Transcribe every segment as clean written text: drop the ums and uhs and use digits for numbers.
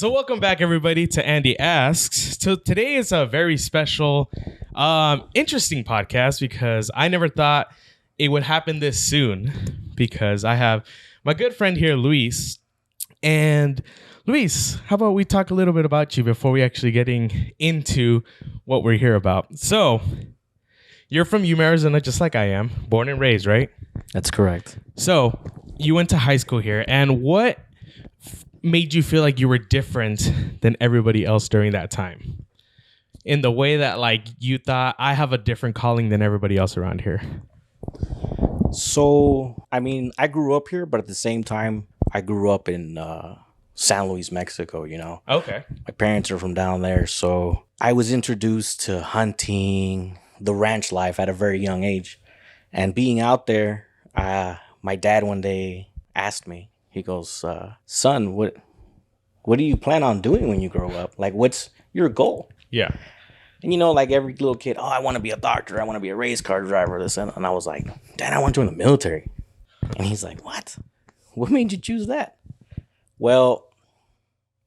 So welcome back, everybody, to Andy Asks. So today is a very special, interesting podcast because I never thought it would happen this soon because I have my good friend here, Luis. And Luis, how about we talk a little bit about you before we actually getting into what we're here about? So you're from Yuma, Arizona, just like I am, born and raised, right? That's correct. So you went to high school here, and what made you feel like you were different than everybody else during that time? In the way that, like, you thought, I have a different calling than everybody else around here. So, I mean, I grew up here, but at the same time, I grew up in San Luis, Mexico, you know? Okay. My parents are from down there, so I was introduced to hunting, the ranch life at a very young age. And being out there, my dad one day asked me, he goes, son, what do you plan on doing when you grow up? Like, what's your goal? Yeah. And, you know, like every little kid, I want to be a doctor. I want to be a race car driver. This and I was like, Dad, I want to join the military. And he's like, what? What made you choose that? Well,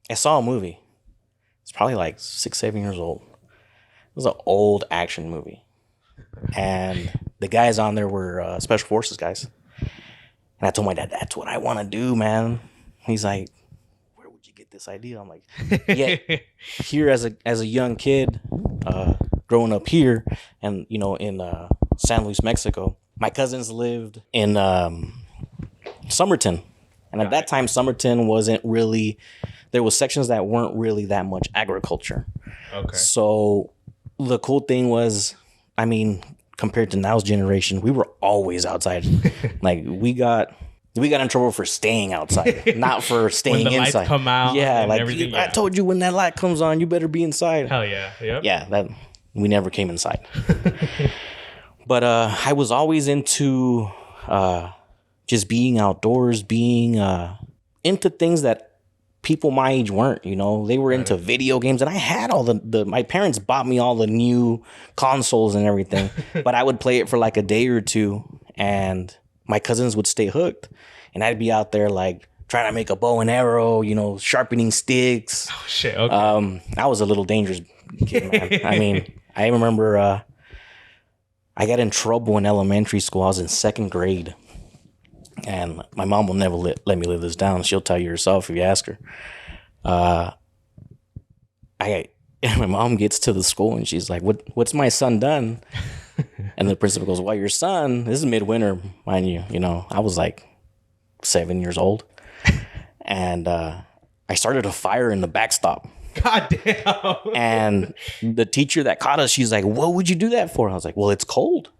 I saw a movie. It's probably like 6, 7 years old. It was an old action movie. And the guys on there were special forces guys. And I told my dad, that's what I want to do, man. He's like, where would you get this idea? I'm like, yeah, here as a young kid, growing up here and, you know, in San Luis, Mexico, my cousins lived in Somerton. And at that time, Somerton wasn't really, there was sections that weren't really that much agriculture. Okay. So the cool thing was, I mean, compared to now's generation, we were always outside. Like we got in trouble for staying outside, not for staying when the inside. Lights come out. Yeah, like I told you when that light comes on, you better be inside. Hell yeah. Yep. Yeah, that we never came inside. But I was always into just being outdoors, being into things that people my age weren't, you know. They were into video games, and I had all the my parents bought me all the new consoles and everything, but I would play it for like a day or two, and my cousins would stay hooked, and I'd be out there like trying to make a bow and arrow, you know, sharpening sticks. Oh shit. Okay. I was a little dangerous kid, man. I mean, I remember I got in trouble in elementary school. I was in 2nd grade. And my mom will never let me live this down. She'll tell you herself if you ask her. My mom gets to the school and she's like, what's my son done? And the principal goes, well, your son, this is midwinter, mind you. You know, I was like 7 years old. And I started a fire in the backstop. God damn. And the teacher that caught us, she's like, what would you do that for? I was like, well, it's cold.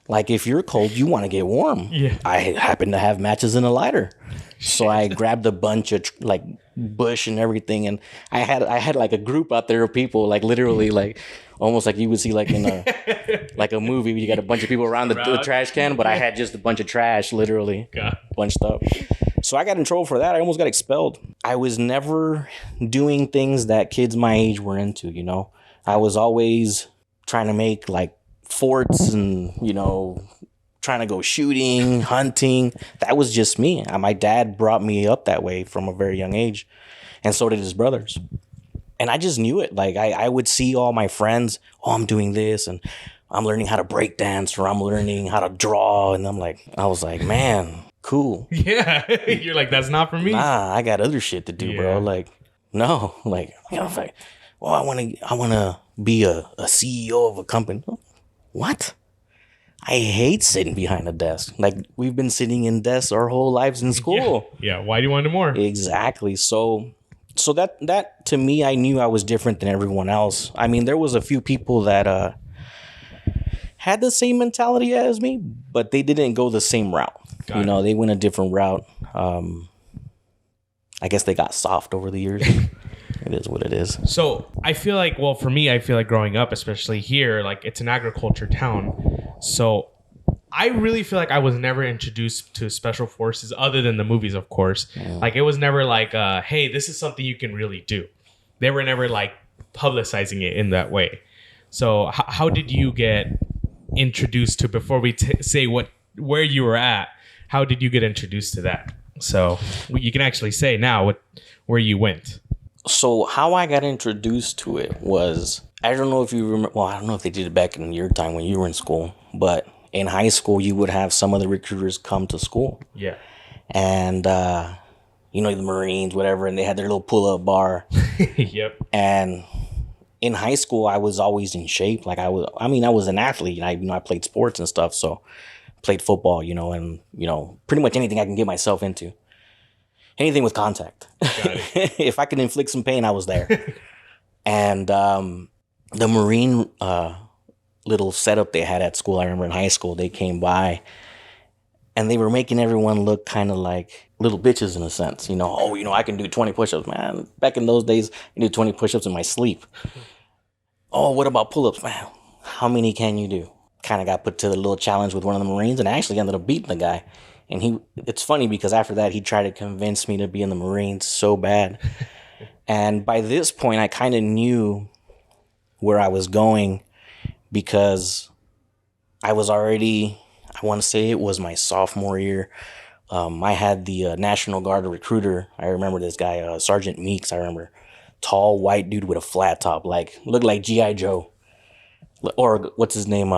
Like, if you're cold, you want to get warm. Yeah. I happen to have matches and a lighter. So I grabbed a bunch of, like, bush and everything. And I had like, a group out there of people, like, literally, like, almost like you would see, like, in a movie where you got a bunch of people around the trash can. But I had just a bunch of trash, literally, bunched up. So I got in trouble for that. I almost got expelled. I was never doing things that kids my age were into, you know. I was always trying to make, like, forts and, you know, trying to go shooting, hunting. That was just me. My dad brought me up that way from a very young age, and so did his brothers. And I just knew it. Like I would see all my friends, I'm doing this, and I'm learning how to break dance, or I'm learning how to draw, and I was like, man, cool. Yeah. You're like, that's not for me. Nah, I got other shit to do, bro. Like, no, like, you know, like, well, I want to be a CEO of a company. What? I hate sitting behind a desk. Like, we've been sitting in desks our whole lives in school. Yeah. Why do you want to do more? Exactly. So that to me, I knew I was different than everyone else. I mean, there was a few people that had the same mentality as me, but they didn't go the same route. You know, they went a different route. I guess they got soft over the years. It is what it is. So I feel like, well, for me, I feel like growing up, especially here, like it's an agriculture town. So I really feel like I was never introduced to special forces other than the movies, of course. Yeah. Like it was never like, hey, this is something you can really do. They were never like publicizing it in that way. So how did you get introduced to, before we say where you were at, how did you get introduced to that? So you can actually say now where you went. So how I got introduced to it was, I don't know if you remember, well, I don't know if they did it back in your time when you were in school, but in high school, you would have some of the recruiters come to school. Yeah. And, the Marines, whatever, and they had their little pull-up bar. Yep. And in high school, I was always in shape. Like I was an athlete. I played sports and stuff. So played football, and, pretty much anything I can get myself into. Anything with contact. If I could inflict some pain, I was there. And the Marine little setup they had at school, I remember in high school, they came by and they were making everyone look kind of like little bitches in a sense. I can do 20 push-ups, man. Back in those days, I did 20 push-ups in my sleep. Oh, what about pull-ups, man? How many can you do? Kind of got put to the little challenge with one of the Marines, and I actually ended up beating the guy. And it's funny because after that, he tried to convince me to be in the Marines so bad. And by this point, I kind of knew where I was going because I was already, I want to say it was my sophomore year. I had the National Guard recruiter. I remember this guy, Sergeant Meeks, I remember. Tall, white dude with a flat top, looked like G.I. Joe. Or what's his name?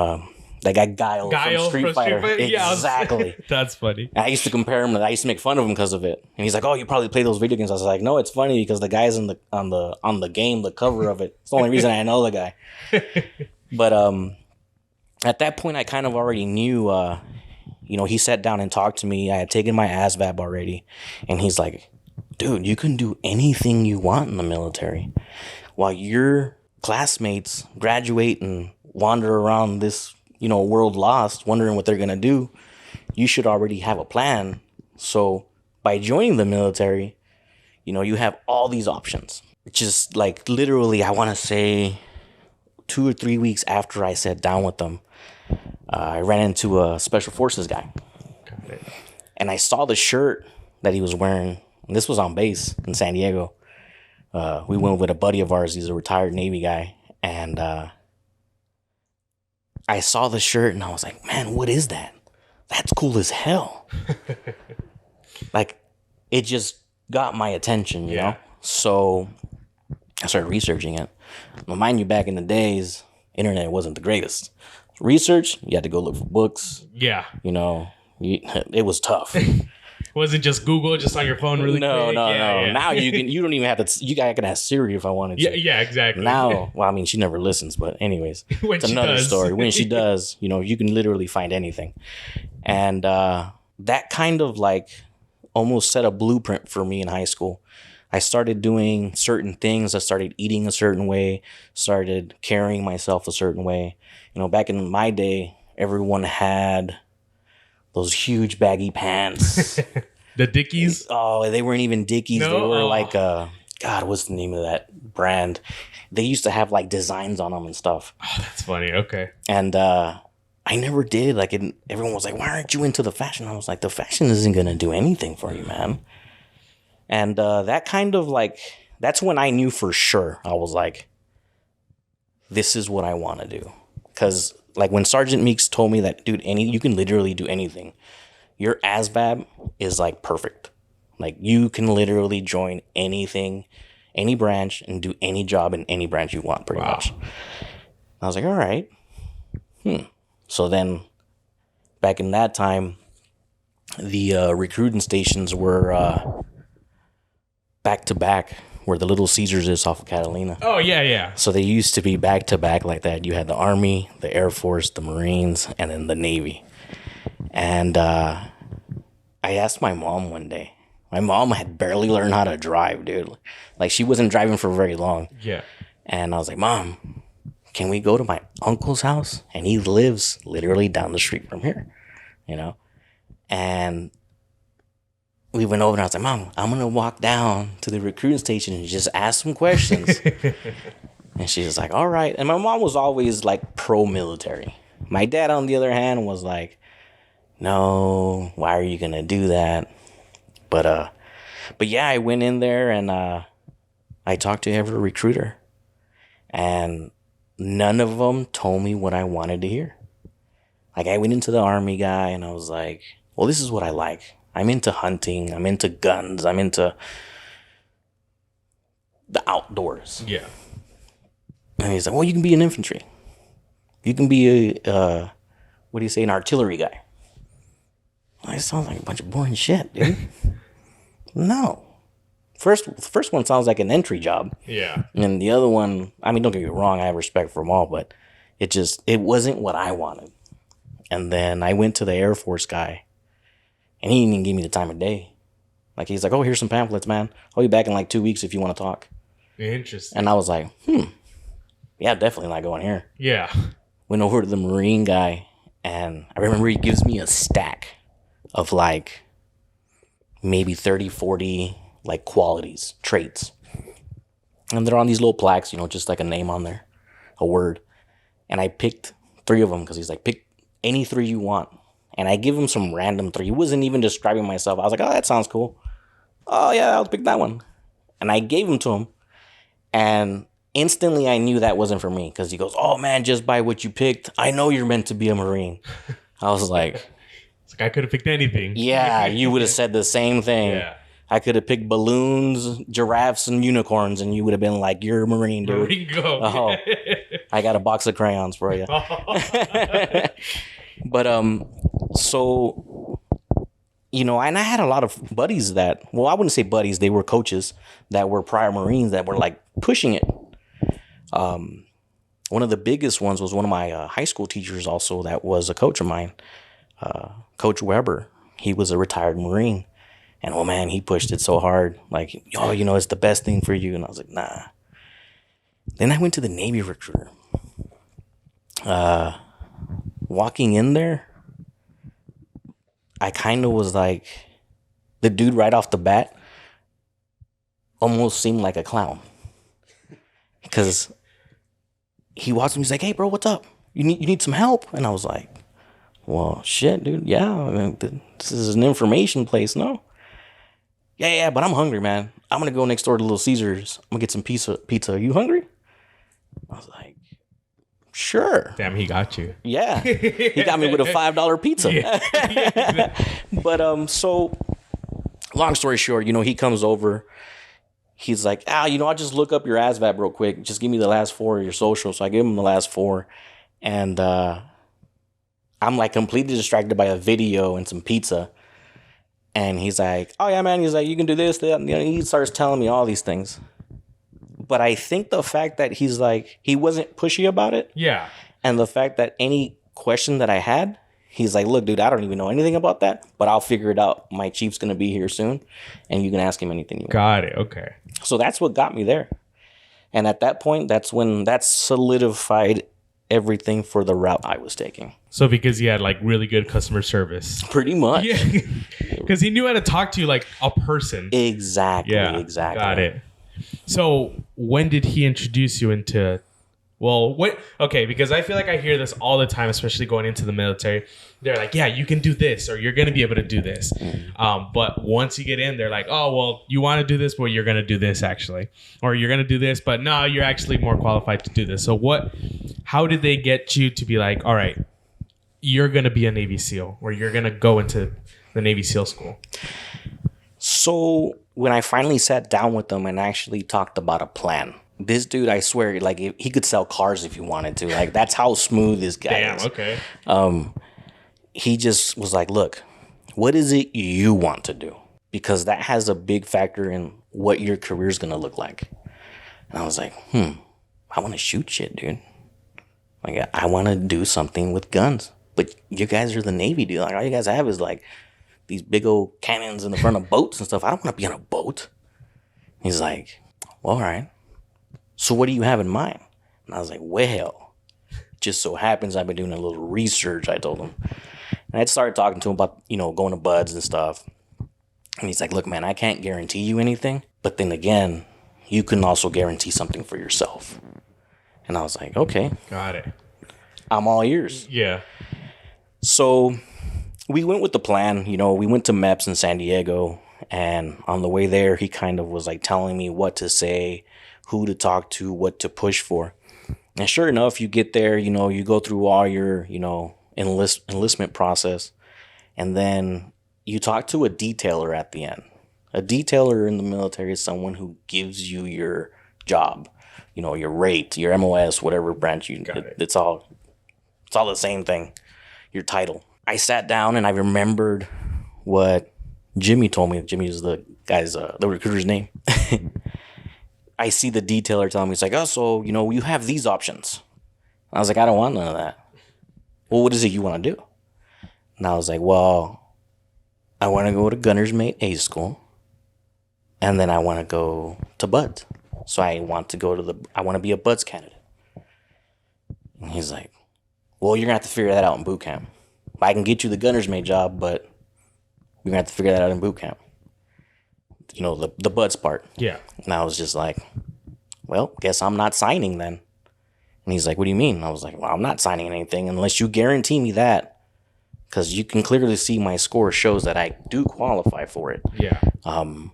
That guy Guile from Street Fighter. Exactly. That's funny. And I used to compare him. I used to make fun of him because of it. And he's like, "Oh, you probably play those video games." I was like, "No, it's funny because the guy's on the game, the cover of it. It's the only reason I know the guy." But at that point, I kind of already knew. He sat down and talked to me. I had taken my ASVAB already, and he's like, "Dude, you can do anything you want in the military, while your classmates graduate and wander around this." World lost, wondering what they're going to do. You should already have a plan. So by joining the military, you have all these options. Just like literally, I want to say 2 or 3 weeks after I sat down with them, I ran into a special forces guy. And I saw the shirt that he was wearing. And this was on base in San Diego. We went with a buddy of ours. He's a retired Navy guy. And I saw the shirt and I was like, man, what is that? That's cool as hell. It just got my attention, you know? So I started researching it. Now, mind you, back in the days, internet wasn't the greatest. Research, you had to go look for books. Yeah. It was tough. It wasn't just Google, just on your phone really quick. No. Now you don't even have to, I can ask Siri if I wanted to. Yeah, exactly. Now, she never listens, but anyways, it's another story. When she does, you can literally find anything. And that kind of almost set a blueprint for me in high school. I started doing certain things. I started eating a certain way, started carrying myself a certain way. Back in my day, everyone had those huge baggy pants. The Dickies? Oh, they weren't even Dickies. No? They were God, what's the name of that brand? They used to have designs on them and stuff. Oh, that's funny. Okay. And I never did. Everyone was like, "Why aren't you into the fashion?" I was like, the fashion isn't going to do anything for you, man. And that kind of that's when I knew for sure. I was like, this is what I want to do. Because when Sergeant Meeks told me that, dude, you can literally do anything. Your ASVAB is perfect. You can literally join anything, any branch, and do any job in any branch you want, pretty much. I was like, all right. So then, back in that time, the recruiting stations were back to back, where the Little Caesars is off of Catalina. Oh, yeah. So they used to be back to back like that. You had the Army, the Air Force, the Marines, and then the Navy. And I asked my mom one day. My mom had barely learned how to drive, dude. She wasn't driving for very long. Yeah. And I was like, "Mom, can we go to my uncle's house?" And he lives literally down the street from here, And we went over and I was like, "Mom, I'm going to walk down to the recruiting station and just ask some questions." And she was like, "All right." And my mom was always pro-military. My dad, on the other hand, was like, "No, why are you going to do that?" But yeah, I went in there and I talked to every recruiter. And none of them told me what I wanted to hear. I went into the Army guy and I was like, "Well, this is what I like." I'm into hunting. I'm into guns. I'm into the outdoors. Yeah. And he's like, well, you can be an infantry. You can be what do you say, an artillery guy. That sounds like a bunch of boring shit, dude. No. First one sounds like an entry job. Yeah. And the other one, I mean, don't get me wrong, I have respect for them all, but it wasn't what I wanted. And then I went to the Air Force guy, and he didn't even give me the time of day. Like, he's like, oh, here's some pamphlets, man. I'll be back in like 2 weeks if you want to talk. Interesting. And I was like, yeah, definitely not going here. Yeah. Went over to the Marine guy, and I remember he gives me a stack of like maybe 30, 40 like qualities, traits. And they're on these little plaques, just like a name on there, a word. And I picked 3 of them because he's like, pick any 3 you want. And I give him some random 3. He wasn't even describing myself. I was like, oh, that sounds cool. Oh, yeah, I'll pick that one. And I gave them to him. And instantly I knew that wasn't for me because he goes, oh, man, just by what you picked, I know you're meant to be a Marine. I was like, it's like I could have picked anything. Yeah, you would have said the same thing. Yeah. I could have picked balloons, giraffes, and unicorns, and you would have been like, you're a Marine, dude. Marine go. Oh, I got a box of crayons for you. But, so, and I had a lot of buddies that, well, I wouldn't say buddies, they were coaches that were prior Marines that were like pushing it. One of the biggest ones was one of my high school teachers also that was a coach of mine, Coach Weber. He was a retired Marine. And, oh, man, he pushed it so hard. Like, oh, it's the best thing for you. And I was like, nah. Then I went to the Navy recruiter. Walking in there, I kind of was like, the dude right off the bat almost seemed like a clown. Because he walks in, he's like, hey, bro, what's up? You need some help? And I was like, well, shit, dude. Yeah, I mean, this is an information place, no? Yeah, but I'm hungry, man. I'm going to go next door to Little Caesars. I'm going to get some pizza. Are you hungry? I was like, sure. Damn, he got you. Yeah. He got me with a $5 pizza. Yeah. But, so, long story short, he comes over. He's like, I'll just look up your ASVAB real quick. Just give me the last 4 of your social. So I give him the last 4. And I'm like completely distracted by a video and some pizza. And he's like, oh, yeah, man. He's like, you can do this, that. And, he starts telling me all these things. But I think the fact that he's like, he wasn't pushy about it. Yeah. And the fact that any question that I had, he's like, look, dude, I don't even know anything about that, but I'll figure it out. My chief's going to be here soon, and you can ask him anything you want. Got it. Okay. So that's what got me there. And at that point, that solidified everything for the route I was taking. So because he had like really good customer service. Pretty much. Yeah. Because he knew how to talk to you like a person. Exactly. Yeah. Exactly. Got it. So when did he introduce you into... Well, okay, because I feel like I hear this all the time, especially going into the military. They're like, yeah, you can do this, or you're going to be able to do this. But once you get in, they're like, oh, well, you want to do this, but you're going to do this, actually. Or you're going to do this, but no, you're actually more qualified to do this. So how did they get you to be like, all right, you're going to be a Navy SEAL, or you're going to go into the Navy SEAL school? So when I finally sat down with them and actually talked about a plan, this dude, I swear, like he could sell cars if he wanted to. Like that's how smooth this guy is. Okay. He just was like, look, what is it you want to do? Because that has a big factor in what your career is going to look like. And I was like, I want to shoot shit, dude. Like I want to do something with guns. But you guys are the Navy, dude. Like all you guys have is like these big old cannons in the front of boats and stuff. I don't want to be on a boat. He's like, well, all right. So what do you have in mind? And I was like, well, just so happens I've been doing a little research, I told him. And I started talking to him about, going to buds and stuff. And he's like, look, man, I can't guarantee you anything. But then again, you can also guarantee something for yourself. And I was like, okay. Got it. I'm all ears. Yeah. So we went with the plan. We went to MEPS in San Diego. And on the way there, he kind of was like telling me what to say, who to talk to, what to push for. And sure enough, you get there, you go through all your, enlistment process. And then you talk to a detailer at the end. A detailer in the military is someone who gives you your job, your rate, your MOS, whatever branch it's all the same thing, your title. I sat down and I remembered what Jimmy told me. Jimmy is the guy's, the recruiter's name. I see the detailer telling me, he's like, oh, so, you have these options. I was like, I don't want none of that. Well, what is it you want to do? And I was like, well, I want to go to Gunner's Mate A School. And then I want to go to Buds. So I want to be a Buds candidate. And he's like, well, you're going to have to figure that out in boot camp. I can get you the Gunner's Mate job, but you're going to have to figure that out in boot camp. The Buds part. Yeah. And I was just like, well, guess I'm not signing then. And he's like, what do you mean? I was like, well, I'm not signing anything unless you guarantee me that. Because you can clearly see my score shows that I do qualify for it. Yeah. I'm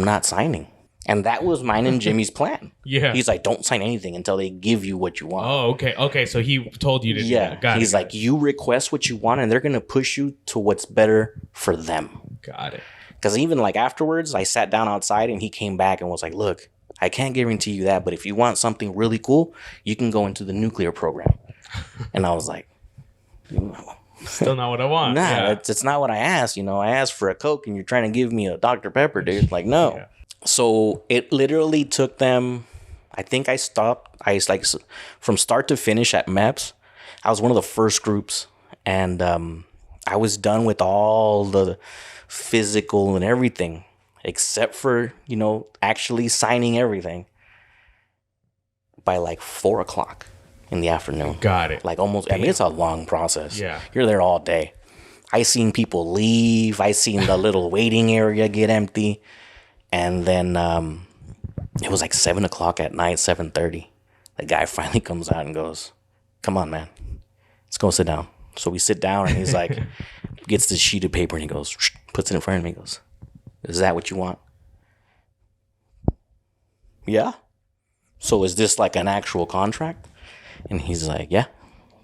not signing. And that was mine and Jimmy's plan. Yeah. He's like, don't sign anything until they give you what you want. Oh, okay. Okay, so he told you to do that. Got it. He's like, you request what you want and they're going to push you to what's better for them. Got it. Because even like afterwards, I sat down outside and he came back and was like, look, I can't guarantee you that, but if you want something really cool, you can go into the nuclear program. And I was like, still not what I want. Nah, yeah. it's not what I asked. I asked for a Coke and you're trying to give me a Dr. Pepper, dude. Like, no. Yeah. So it literally took them, I think I stopped. From start to finish at MEPS, I was one of the first groups. And I was done with all the physical and everything, except for, actually signing everything by like 4:00 in the afternoon. Got it. Like almost, I mean, it's a long process. Yeah. You're there all day. I seen people leave. I seen the little waiting area get empty. And then it was like 7:00 at night, 7:30. The guy finally comes out and goes, come on, man. Let's go sit down. So we sit down and he's like, gets this sheet of paper and he goes, puts it in front of me and goes, is that what you want? Yeah. So is this like an actual contract? And he's like, yeah,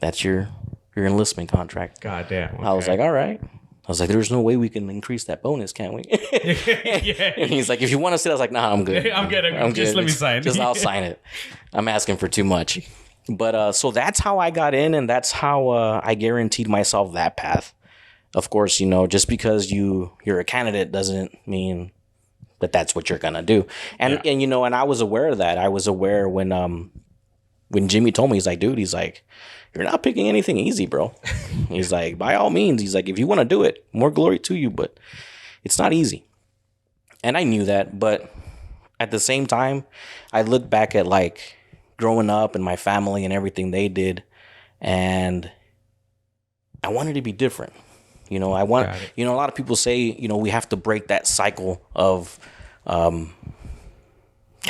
that's your enlistment contract. God damn. Okay. I was like, all right. I was like, there's no way we can increase that bonus, can we? Yeah. And he's like, if you want to sit, I was like, nah, I'm good. I'm good. Just let me sign. I'll sign it. I'm asking for too much. But so that's how I got in, and that's how I guaranteed myself that path. Of course, just because you're a candidate doesn't mean that that's what you're gonna do. And and I was aware of that. I was aware when Jimmy told me, he's like, dude, he's like, you're not picking anything easy, bro. He's like, by all means, he's like, if you want to do it, more glory to you, but it's not easy. And I knew that, but at the same time, I look back at like growing up and my family and everything they did, and I wanted to be different. A lot of people say, we have to break that cycle of kind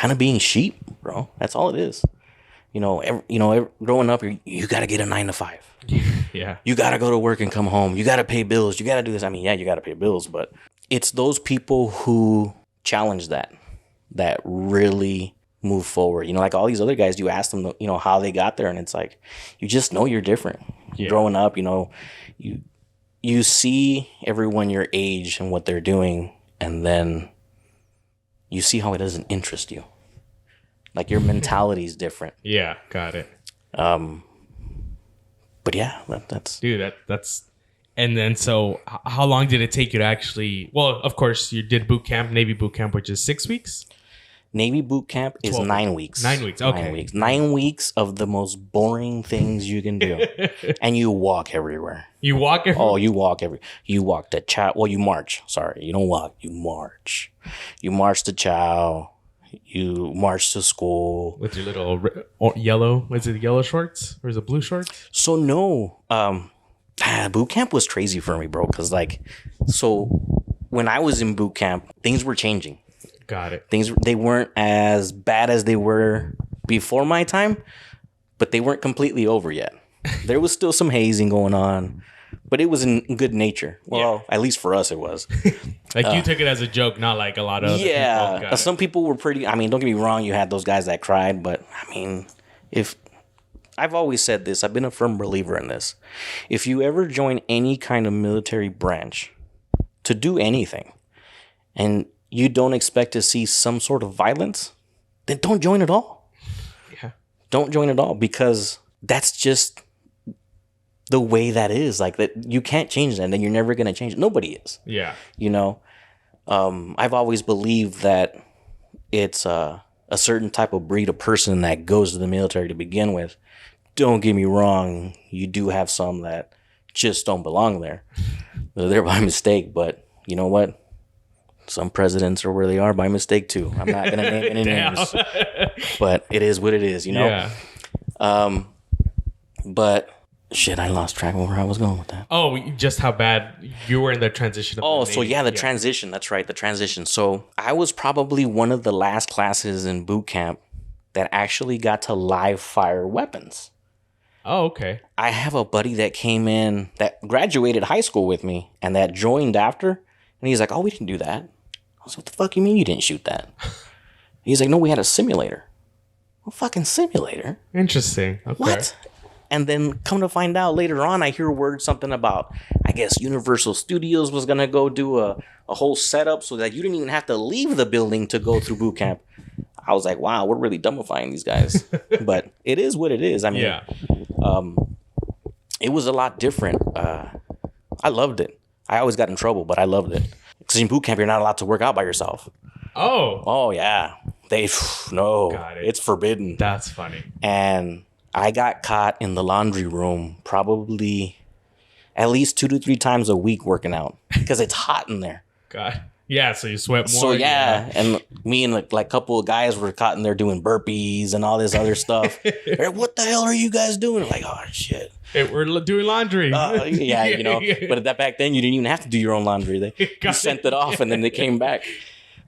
of being sheep, bro. That's all it is. Growing up, you got to get a 9 to 5. Yeah. You got to go to work and come home. You got to pay bills. You got to do this. I mean, yeah, you got to pay bills, but it's those people who challenge that really move forward. Like all these other guys, you ask them, how they got there, and it's like, you just know you're different. Yeah. Growing up, you see everyone your age and what they're doing, and then you see how it doesn't interest you. Like your mentality is different. Yeah, got it. But yeah, that's dude. That's. And then, so how long did it take you to actually? Well, of course, you did boot camp, Navy boot camp, which is 6 weeks. Navy boot camp is 9 weeks. 9 weeks. Okay. 9 weeks of the most boring things you can do, and you walk everywhere. You walk everywhere. Oh, you walk You walk to chow. Well, you march. Sorry, you don't walk. You march. You march to chow. You march to school with your little yellow. Was it yellow shorts or is it blue shorts? So no, boot camp was crazy for me, bro. Because when I was in boot camp, things were changing. Got it. They weren't as bad as they were before my time, but they weren't completely over yet. There was still some hazing going on, but it was in good nature. Well, at least for us, it was. Like you took it as a joke, not like a lot of other people. Some people were pretty. I mean, don't get me wrong. You had those guys that cried, but I mean, if I've always said this, I've been a firm believer in this. If you ever join any kind of military branch, to do anything and you don't expect to see some sort of violence, then don't join at all. Yeah. Don't join at all, because that's just the way that is. Like, that you can't change that, and you're never going to change it. Nobody is. Yeah. You know, I've always believed that it's a certain type of breed of person that goes to the military to begin with. Don't get me wrong, you do have some that just don't belong there. They're there by mistake, but you know what? Some presidents are where they are by mistake too. I'm not going to name any names, but it is what it is, you know? Yeah. But shit, I lost track of where I was going with that. Oh, just how bad you were in the transition. Transition. That's right, the transition. So I was probably one of the last classes in boot camp that actually got to live fire weapons. Oh, okay. I have a buddy that came in that graduated high school with me and that joined after. And he's like, oh, we didn't do that. I was like, what the fuck you mean you didn't shoot that? He's like, no, we had a simulator. What fucking simulator? Interesting. Okay. What? And then come to find out later on, I hear word something about, I guess Universal Studios was going to go do a whole setup so that you didn't even have to leave the building to go through boot camp. I was like, wow, we're really dumbifying these guys. But it is what it is. I mean, yeah. It was a lot different. I loved it. I always got in trouble, but I loved it. Because in boot camp, you're not allowed to work out by yourself. Oh, yeah. It's forbidden. That's funny. And I got caught in the laundry room probably at least 2 to 3 times a week working out because it's hot in there. God. Yeah, so you sweat more. So yeah, and me and like a couple of guys were caught in there doing burpees and all this other stuff. What the hell are you guys doing? I'm like, oh shit. Hey, we're doing laundry. Yeah, you know. But that back then, you didn't even have to do your own laundry. You sent it off, and then they came back.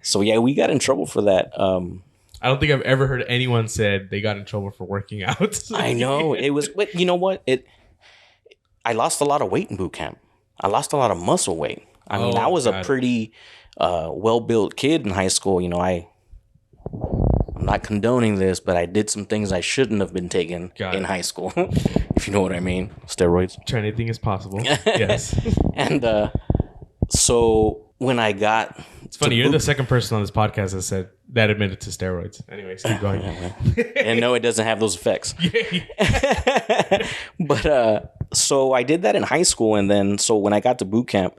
So yeah, we got in trouble for that. I don't think I've ever heard anyone said they got in trouble for working out. I know it was, but you know what? I lost a lot of weight in boot camp. I lost a lot of muscle weight. I mean, I was a pretty well-built kid in high school. You know, I'm not condoning this, but I did some things I shouldn't have been taking in high school, if you know what I mean. Steroids. Anything is possible. Yes. And so when I got... It's funny, you're the second person on this podcast that admitted to steroids. Anyways, keep going. And no, it doesn't have those effects. But so I did that in high school, and then so when I got to boot camp,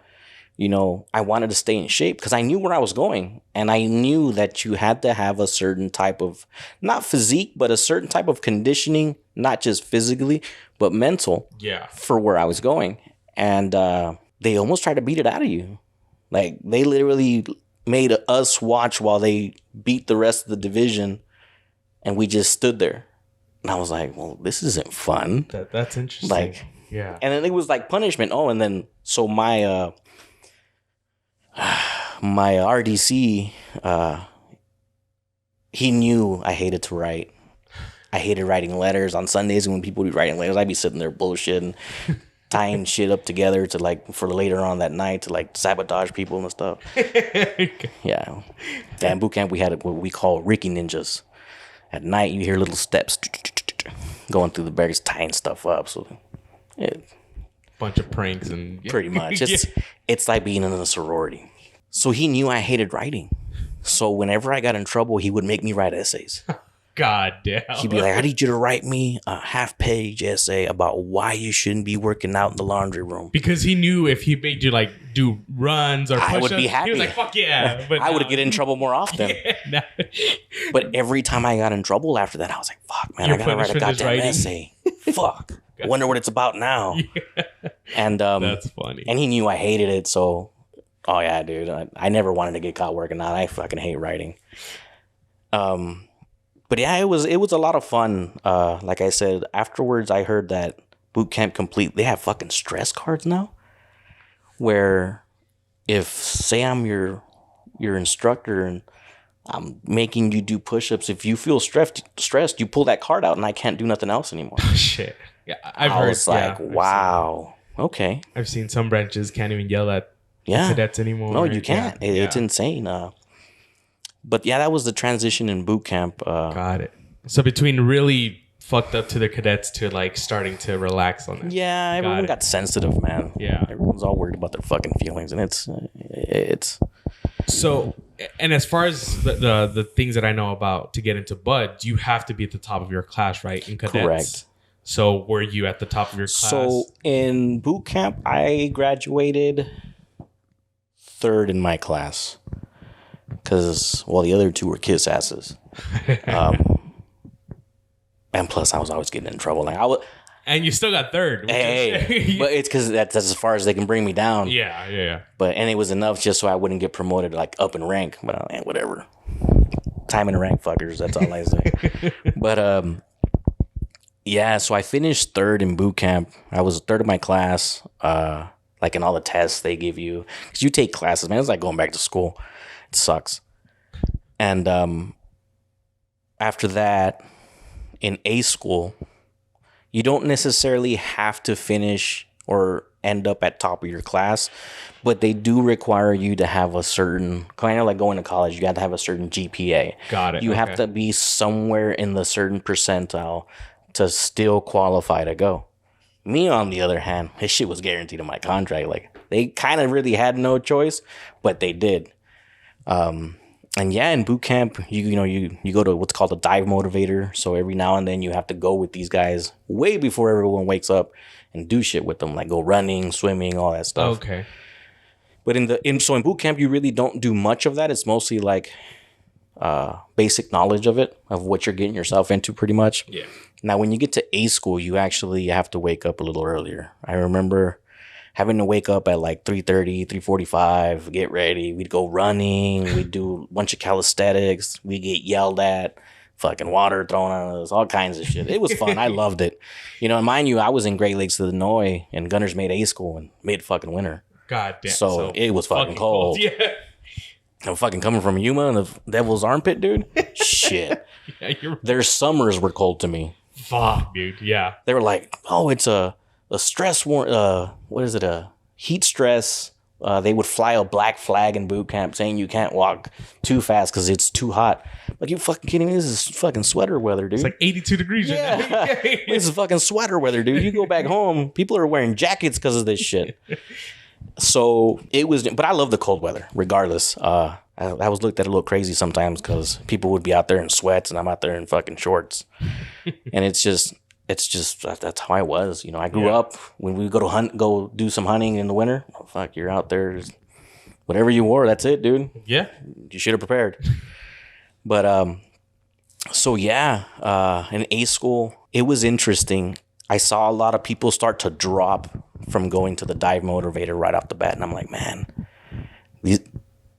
you know, I wanted to stay in shape because I knew where I was going, and I knew that you had to have a certain type of, not physique, but a certain type of conditioning, not just physically, but mental. Yeah. For where I was going, and they almost tried to beat it out of you. Like, they literally made us watch while they beat the rest of the division, and we just stood there. And I was like, well, this isn't fun. That's interesting. Like, yeah. And then it was like punishment. Oh, and then so my RDC, he knew I hated to write. I hated writing letters on Sundays. When people would be writing letters, I'd be sitting there bullshitting, tying shit up together to like for later on that night to like sabotage people and stuff. Yeah. In boot camp, we had what we call Ricky ninjas. At night, you hear little steps going through the barracks, tying stuff up. So, yeah. Bunch of pranks and pretty much. It's like being in a sorority. So he knew I hated writing. So whenever I got in trouble, he would make me write essays. God damn. He'd be like, I need you to write me a half-page essay about why you shouldn't be working out in the laundry room. Because he knew if he made you like do runs or push-ups, I would be happy. He was like, fuck yeah. But I would get in trouble more often. But every time I got in trouble after that, I was like, fuck, man, I gotta write a goddamn essay. Fuck. I wonder what it's about now. Yeah. And that's funny. And he knew I hated it, so oh yeah, dude. I never wanted to get caught working out. I fucking hate writing. But yeah, it was a lot of fun. Like I said, afterwards I heard that boot camp complete, they have fucking stress cards now. Where if say I'm your instructor and I'm making you do push-ups, if you feel stressed, you pull that card out and I can't do nothing else anymore. Shit. Yeah, I was like, wow. Okay. I've seen some branches can't even yell at cadets anymore. No, you can't. Yeah. It's insane. But yeah, that was the transition in boot camp. Got it. So between really fucked up to the cadets to like starting to relax on it. Yeah, everyone got sensitive, man. Yeah. Everyone's all worried about their fucking feelings, and it's It's So, and as far as the things that I know about to get into Bud, you have to be at the top of your class, right? In cadets. correct. So were you at the top of your class? So in boot camp, I graduated third in my class because, well, the other two were kiss asses. And plus, I was always getting in trouble. Like and you still got third. Which hey, but it's because that's as far as they can bring me down. Yeah. And it was enough just so I wouldn't get promoted like up in rank. But whatever. Time in rank, fuckers. That's all I say. But yeah. So I finished third in boot camp. I was third in my class. Like in all the tests they give you, because you take classes, man. It's like going back to school. It sucks. And after that, in A school, you don't necessarily have to finish or end up at top of your class, but they do require you to have a certain, kind of like going to college, you have to have a certain GPA. Got it. You have to be somewhere in the certain percentile to still qualify to go. Me, on the other hand, this shit was guaranteed in my contract. Like, they kind of really had no choice, but they did. And yeah, in boot camp, you go to what's called a dive motivator. So every now and then you have to go with these guys way before everyone wakes up and do shit with them, like go running, swimming, all that stuff. Okay. But in boot camp, you really don't do much of that. It's mostly like basic knowledge of it, of what you're getting yourself into, pretty much. Yeah. Now, when you get to A school, you actually have to wake up a little earlier. I remember having to wake up at like 3:30, 3:45, get ready. We'd go running. We'd do a bunch of calisthenics. We'd get yelled at, fucking water thrown on us, all kinds of shit. It was fun. I loved it. And mind you, I was in Great Lakes, Illinois, and Gunners made A school in mid-fucking winter. God damn. So it was fucking cold. Yeah. I'm fucking coming from Yuma and the devil's armpit, dude. Shit. Yeah, Their summers were cold to me. Fuck, dude. Yeah. They were like, oh, it's a stress what is it? A heat stress. They would fly a black flag in boot camp saying you can't walk too fast because it's too hot. Like, you fucking kidding me? This is fucking sweater weather, dude. It's like 82 degrees. Yeah. This is fucking sweater weather, dude. You go back home, people are wearing jackets because of this shit. So it was, but I love the cold weather regardless. I was looked at a little crazy sometimes because people would be out there in sweats and I'm out there in fucking shorts. And it's just that's how I was. I grew up when we go do some hunting in the winter. Oh, fuck, you're out there, just whatever you wore, that's it, dude. Yeah, you should have prepared. But so yeah, in A school, it was interesting. I saw a lot of people start to drop from going to the dive motivator right off the bat, and I'm like, man,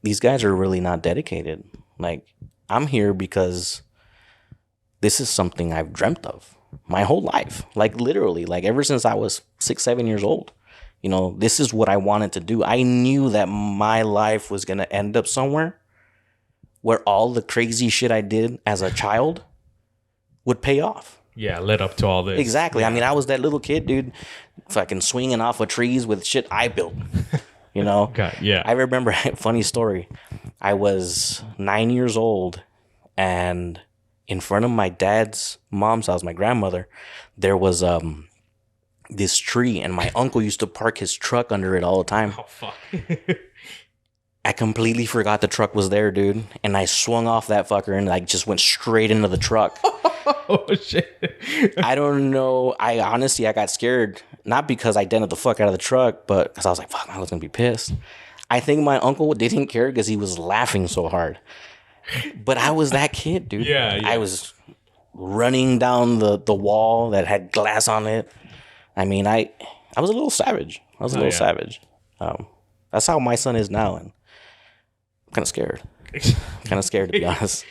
these guys are really not dedicated. Like, I'm here because this is something I've dreamt of my whole life. Like, literally, like ever since I was 6-7 years old. This is what I wanted to do. I knew that my life was gonna end up somewhere where all the crazy shit I did as a child would pay off. Yeah, led up to all this. Exactly. Yeah. I mean, I was that little kid, dude, fucking swinging off of trees with shit I built. God, yeah. I remember, funny story. I was 9 years old, and in front of my dad's mom's house, my grandmother, there was this tree, and my uncle used to park his truck under it all the time. Oh, fuck. I completely forgot the truck was there, dude. And I swung off that fucker and like just went straight into the truck. Oh, shit. I don't know. I got scared. Not because I dented the fuck out of the truck, but because I was like, fuck, I was going to be pissed. I think my uncle didn't care because he was laughing so hard. But I was that kid, dude. Yeah. I was running down the wall that had glass on it. I mean, I was a little savage. Savage. That's how my son is now. And I'm kind of scared. To be honest.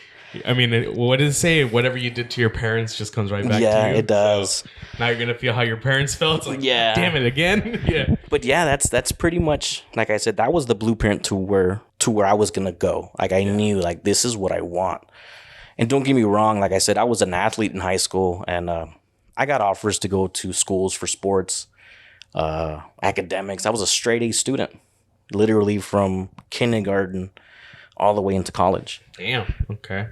I mean, what does it say? Whatever you did to your parents just comes right back to you. Yeah, it does. So now you're going to feel how your parents felt. It's like, yeah. Damn it, again? Yeah. But yeah, that's pretty much, like I said, that was the blueprint to where I was going to go. Like, I knew, like, this is what I want. And don't get me wrong, like I said, I was an athlete in high school, and I got offers to go to schools for sports, academics. I was a straight A student, literally from kindergarten all the way into college. Damn. Okay.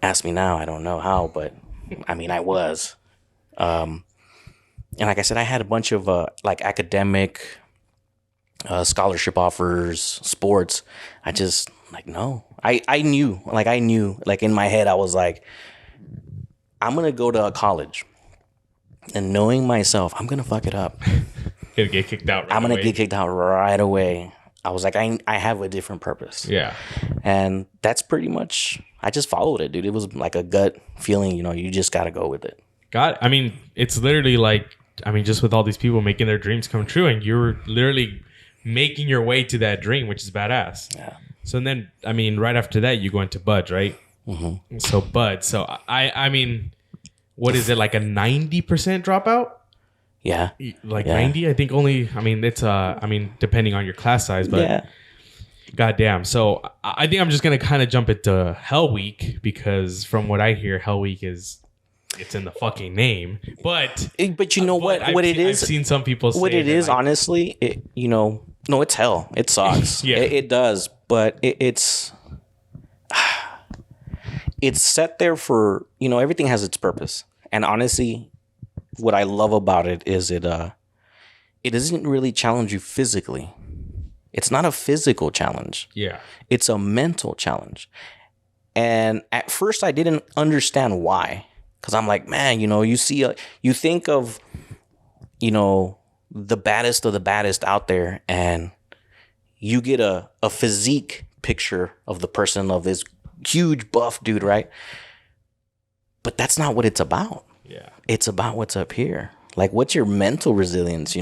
Ask me now, I don't know how, but I mean, I was. And like I said, I had a bunch of like academic scholarship offers, sports. I just like, no. I knew like in my head, I was like, I'm going to go to a college and knowing myself, I'm going to fuck it up. Gonna get kicked out. I'm going to get kicked out right away. I was like, I have a different purpose. Yeah. And that's pretty much, I just followed it, dude. It was like a gut feeling, you just got to go with it. I mean, it's literally like, just with all these people making their dreams come true, and you're literally making your way to that dream, which is badass. Yeah. So then, right after that, you go into Buds, right? Mm-hmm. So Buds. So what is it, like a 90% dropout? Yeah. Like 90, I think only, it's, depending on your class size, but yeah. Goddamn. So I think I'm just going to kind of jump into Hell Week, because from what I hear, Hell Week it's in the fucking name, but you know what it is? I've seen some people say what it is, like, honestly, no, it's hell. It sucks. Yeah. It does, but it's set there for, everything has its purpose. And honestly, what I love about it is it doesn't really challenge you physically. It's not a physical challenge. Yeah. It's a mental challenge. And at first I didn't understand why. Because I'm like, man, you think of, the baddest of the baddest out there, and you get a physique picture of the person, of this huge buff dude, right? But that's not what it's about. Yeah. It's about what's up here. Like, what's your mental resilience,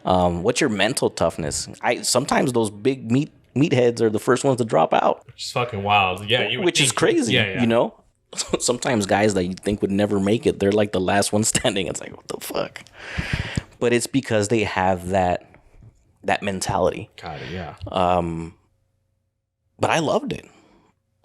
What's your mental toughness? Sometimes those big meatheads are the first ones to drop out. Which is fucking wild. Yeah. Which is crazy, Sometimes guys that you think would never make it, they're like the last one standing. It's like, what the fuck? But it's because they have that mentality. Got it, yeah. But I loved it.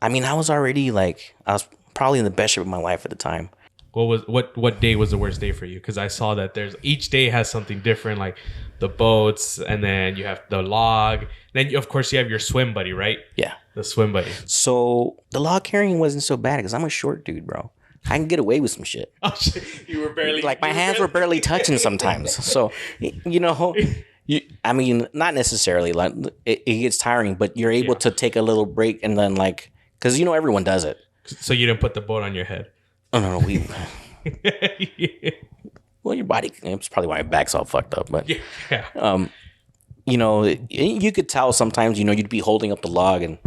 I was already I was probably in the best shape of my life at the time. What day was the worst day for you? Because I saw that each day has something different, like the boats, and then you have the log. Then of course you have your swim buddy, right? Yeah. The swim buddy. So the log carrying wasn't so bad because I'm a short dude, bro. I can get away with some shit. Oh shit! You were barely my hands were barely touching sometimes. So not necessarily. Like it gets tiring, but you're able to take a little break and then because everyone does it. So you didn't put the boat on your head. Oh no, we. Yeah. Well, your body. It's probably why my back's all fucked up, but yeah. You could tell sometimes. You'd be holding up the log and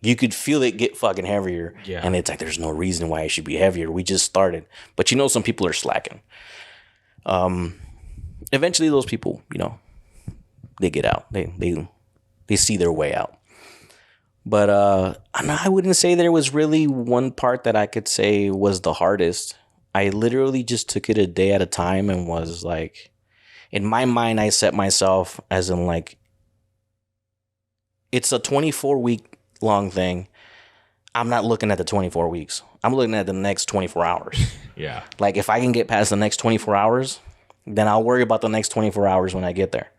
you could feel it get fucking heavier. Yeah. And it's like there's no reason why it should be heavier. We just started, but some people are slacking. Eventually, those people, they get out. They see their way out. But I wouldn't say there was really one part that I could say was the hardest. I literally just took it a day at a time and was like, in my mind, I set myself as in it's a 24-week long thing. I'm not looking at the 24 weeks. I'm looking at the next 24 hours. Yeah. If I can get past the next 24 hours, then I'll worry about the next 24 hours when I get there.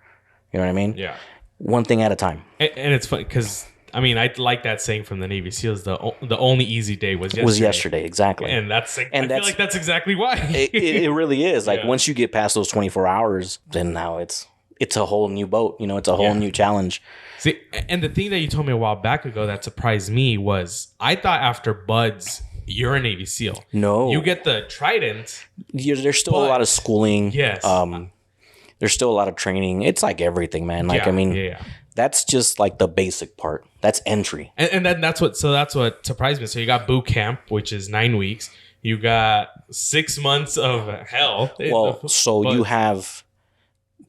You know what I mean? Yeah. One thing at a time. And it's funny because I like that saying from the Navy SEALs. The only easy day was yesterday. Was yesterday, exactly. And I feel like that's exactly why. it really is. Once you get past those 24 hours, then now it's a whole new boat. It's a whole new challenge. See, and the thing that you told me a while back ago that surprised me was I thought after Buds, you're a Navy SEAL. No. You get the Trident. There's still a lot of schooling. Yes. There's still a lot of training. It's like everything, man. That's just the basic part. That's entry. And then that's what surprised me. So you got boot camp, which is 9 weeks. You got 6 months of hell. Well, so you have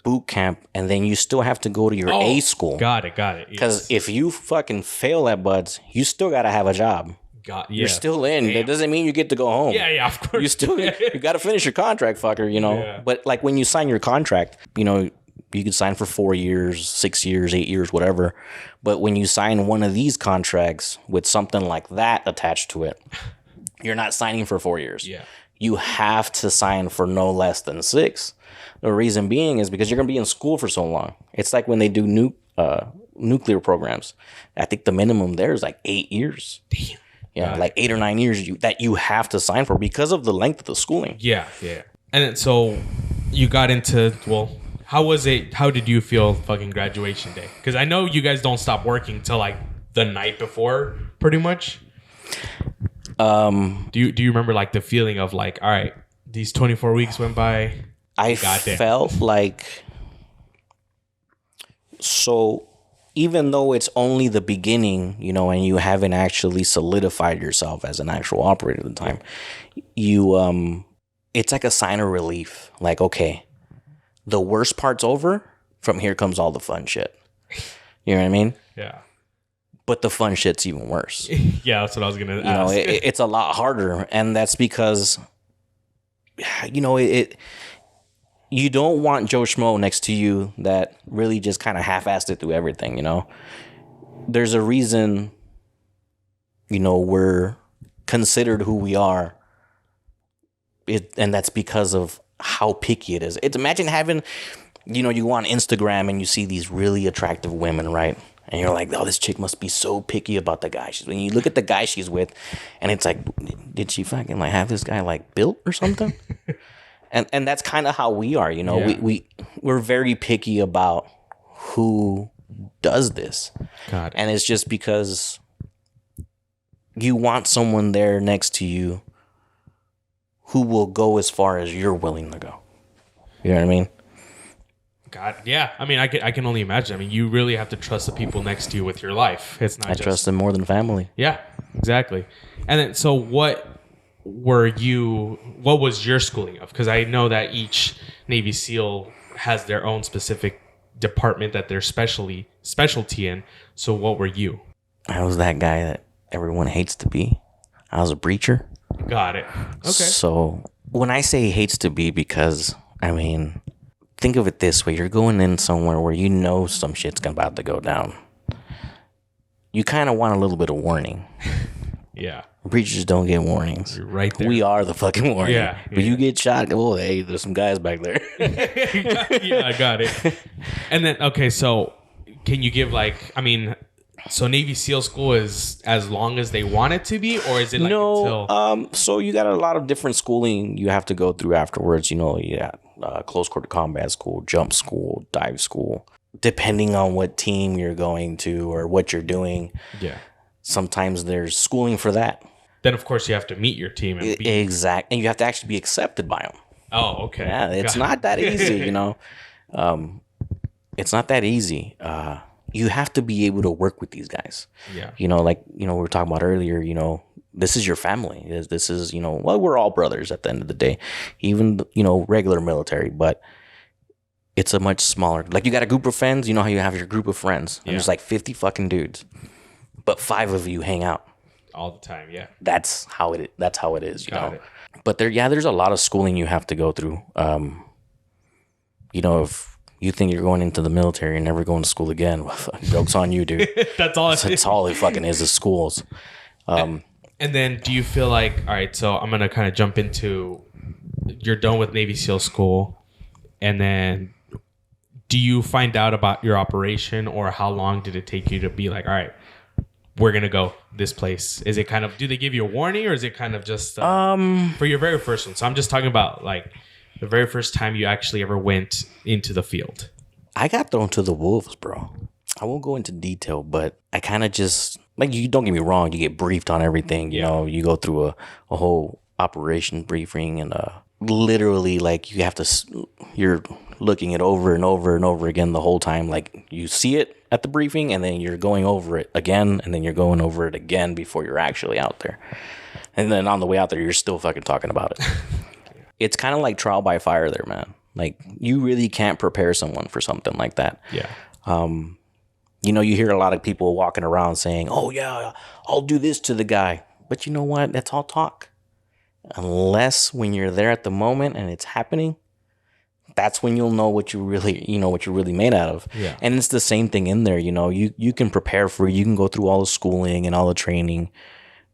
boot camp, and then you still have to go to your A school. Got it. Because if you fucking fail at Buds, you still got to have a job. You're still in. Damn. That doesn't mean you get to go home. Yeah, of course. You got to finish your contract, fucker, Yeah. But when you sign your contract, you could sign for 4 years, 6 years, 8 years, whatever. But when you sign one of these contracts with something like that attached to it, you're not signing for 4 years. Yeah. You have to sign for no less than 6. The reason being is because you're going to be in school for so long. It's like when they do nuclear programs. I think the minimum there is 8 years. Damn. Yeah, 8 or 9 years that you have to sign for because of the length of the schooling. Yeah. And then, so you got into, How was it? How did you feel fucking graduation day? Because I know you guys don't stop working till like the night before, pretty much. Do you remember like the feeling of like, all right, these 24 weeks went by? I felt like, so even though it's only the beginning, you know, and you haven't actually solidified yourself as an actual operator at the time, you it's like a sign of relief. Like, okay, the worst part's over. From here comes all the fun shit. You know what I mean? Yeah. But the fun shit's even worse. Yeah, that's what I was gonna ask. You know, it's a lot harder, and that's because, you know, you don't want Joe Schmo next to you that really just kind of half-assed it through everything. You know, there's a reason, you know, we're considered who we are. And that's because of how picky it is. It's imagine having, you know, you go on Instagram and you see these really attractive women, right? And you're like, oh, this chick must be so picky about the guy. When you look at the guy she's with, and it's like, did she fucking like have this guy like built or something? and that's kind of how we are, you know. Yeah. We're very picky about who does this. God. And it's just because you want someone there next to you who will go as far as you're willing to go. You know what I mean? God, yeah. I mean, I can only imagine. I mean, you really have to trust the people next to you with your life. It's not. I trust them more than family. Yeah, exactly. And then, so what was your schooling of? Because I know that each Navy SEAL has their own specific department that they're specialty in. So what were you? I was that guy that everyone hates to be. I was a breacher. Got it. Okay. So when I say hates to be, because I mean, think of it this way: you're going in somewhere where you know some shit's about to go down. You kind of want a little bit of warning. Yeah. Breachers don't get warnings. You're right there. We are the fucking warning. Yeah. But you get shot, oh, hey, there's some guys back there. Yeah, I got it. And then, okay, so can you give like, I mean, so Navy SEAL school is as long as they want it to be, or is it like until? So you got a lot of different schooling you have to go through afterwards. You know, close quarter combat school, jump school, dive school. Depending on what team you're going to or what you're doing. Yeah. Sometimes there's schooling for that. Then, of course, you have to meet your team. And exact. And you have to actually be accepted by them. Oh, okay. Yeah, it's not that easy, you know. It's not that easy. You have to be able to work with these guys. Yeah. You know, like, you know, we were talking about earlier, you know, this is your family. This is, you know, well, we're all brothers at the end of the day. Even, you know, regular military. But it's a much smaller, like you got a group of friends. You know how you have your group of friends. And there's like 50 fucking dudes. But 5 of you hang out all the time. Yeah, that's how it is. You know, it. But there's a lot of schooling you have to go through. You know, if you think you're going into the military and never going to school again, well, joke's on you, dude. That's all. That's all it fucking is schools. And then, do you feel like, all right? So I'm gonna kind of jump into, you're done with Navy SEAL school, and then do you find out about your operation, or how long did it take you to be like, all right, we're going to go this place? Is it kind of, do they give you a warning, or is it kind of just for your very first one? So I'm just talking about like the very first time you actually ever went into the field. I got thrown to the wolves, bro. I won't go into detail, but I kind of just, like, you don't get me wrong, you get briefed on everything. You know, you go through a whole operation briefing, and literally, like, you have to, you're looking it over and over and over again the whole time. Like, you see it at the briefing, and then you're going over it again, and then you're going over it again before you're actually out there. And then on the way out there, you're still fucking talking about it. It's kind of like trial by fire there, man. Like, you really can't prepare someone for something like that. Yeah. You know, you hear a lot of people walking around saying, oh, yeah, I'll do this to the guy. But you know what? That's all talk. Unless when you're there at the moment and it's happening, that's when you'll know what you're really made out of. Yeah. And it's the same thing in there. You know, you can prepare for it. You can go through all the schooling and all the training,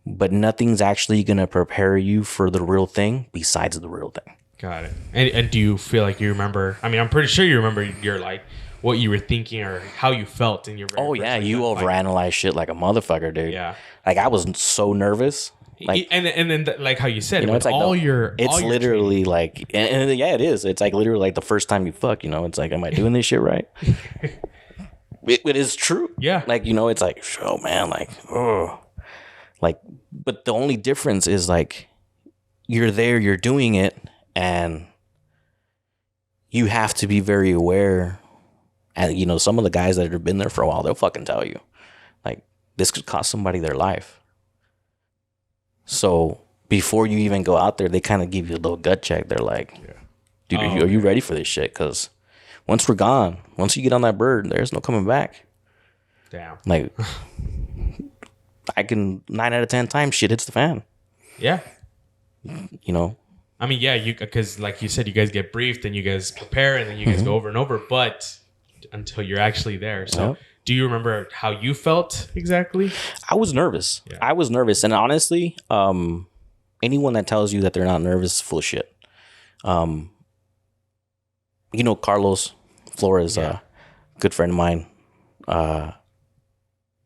but nothing's actually going to prepare you for the real thing besides the real thing. Got it. And do you feel like you remember, I mean, I'm pretty sure you remember your, like, what you were thinking or how you felt in your very you overanalyze shit like a motherfucker, dude. Yeah. Like, I was so nervous. Like, and then like how you said, you know, it's like it's literally training. like, and yeah, it is. It's like literally like the first time you fuck. You know, it's like, am I doing this shit right? It is true. Yeah. Like, you know, it's like, oh man, like, oh, like, but the only difference is like, you're there, you're doing it, and you have to be very aware. And you know, some of the guys that have been there for a while, they'll fucking tell you, like, this could cost somebody their life. So before you even go out there, they kind of give you a little gut check. They're like, dude, are you ready for this shit? Because once we're gone, once you get on that bird, there's no coming back. Damn. Like, I can 9 out of 10 times shit hits the fan. Yeah. You know? I mean, yeah, because like you said, you guys get briefed and you guys prepare and then you guys go over and over, but until you're actually there. So do you remember how you felt exactly? I was nervous. Yeah. I was nervous. And honestly, anyone that tells you that they're not nervous is full of shit. You know, Carlos Flores, a good friend of mine,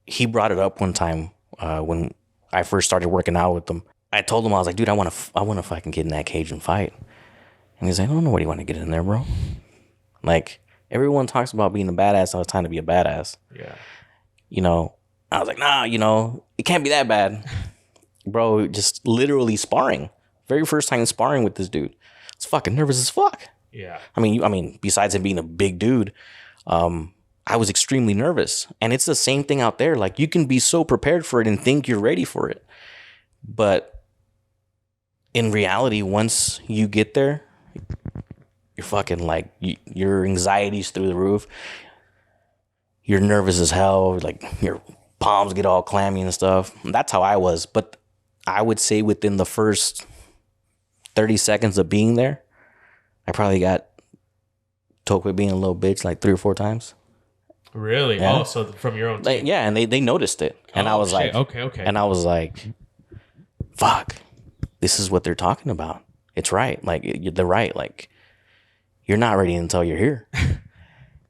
he brought it up one time when I first started working out with him. I told him, I was like, dude, I want to fucking get in that cage and fight. And he's like, I don't know what do you want to get in there, bro. Like, everyone talks about being a badass. I was trying to be a badass. Yeah. You know, I was like, nah, you know, it can't be that bad. Bro, just literally sparring. Very first time sparring with this dude. I was fucking nervous as fuck. Yeah. I mean, besides him being a big dude, I was extremely nervous. And it's the same thing out there. Like, you can be so prepared for it and think you're ready for it. But in reality, once you get there, you're fucking like, your anxiety's through the roof. You're nervous as hell. Like, your palms get all clammy and stuff. That's how I was. But I would say within the first 30 seconds of being there, I probably got told with being a little bitch like 3 or 4 times. Really? Yeah. Oh, so from your own team. Like, yeah, and they noticed it. And I was like, okay. And I was like, fuck, this is what they're talking about. It's right. Like, they're right. Like, you're not ready until you're here.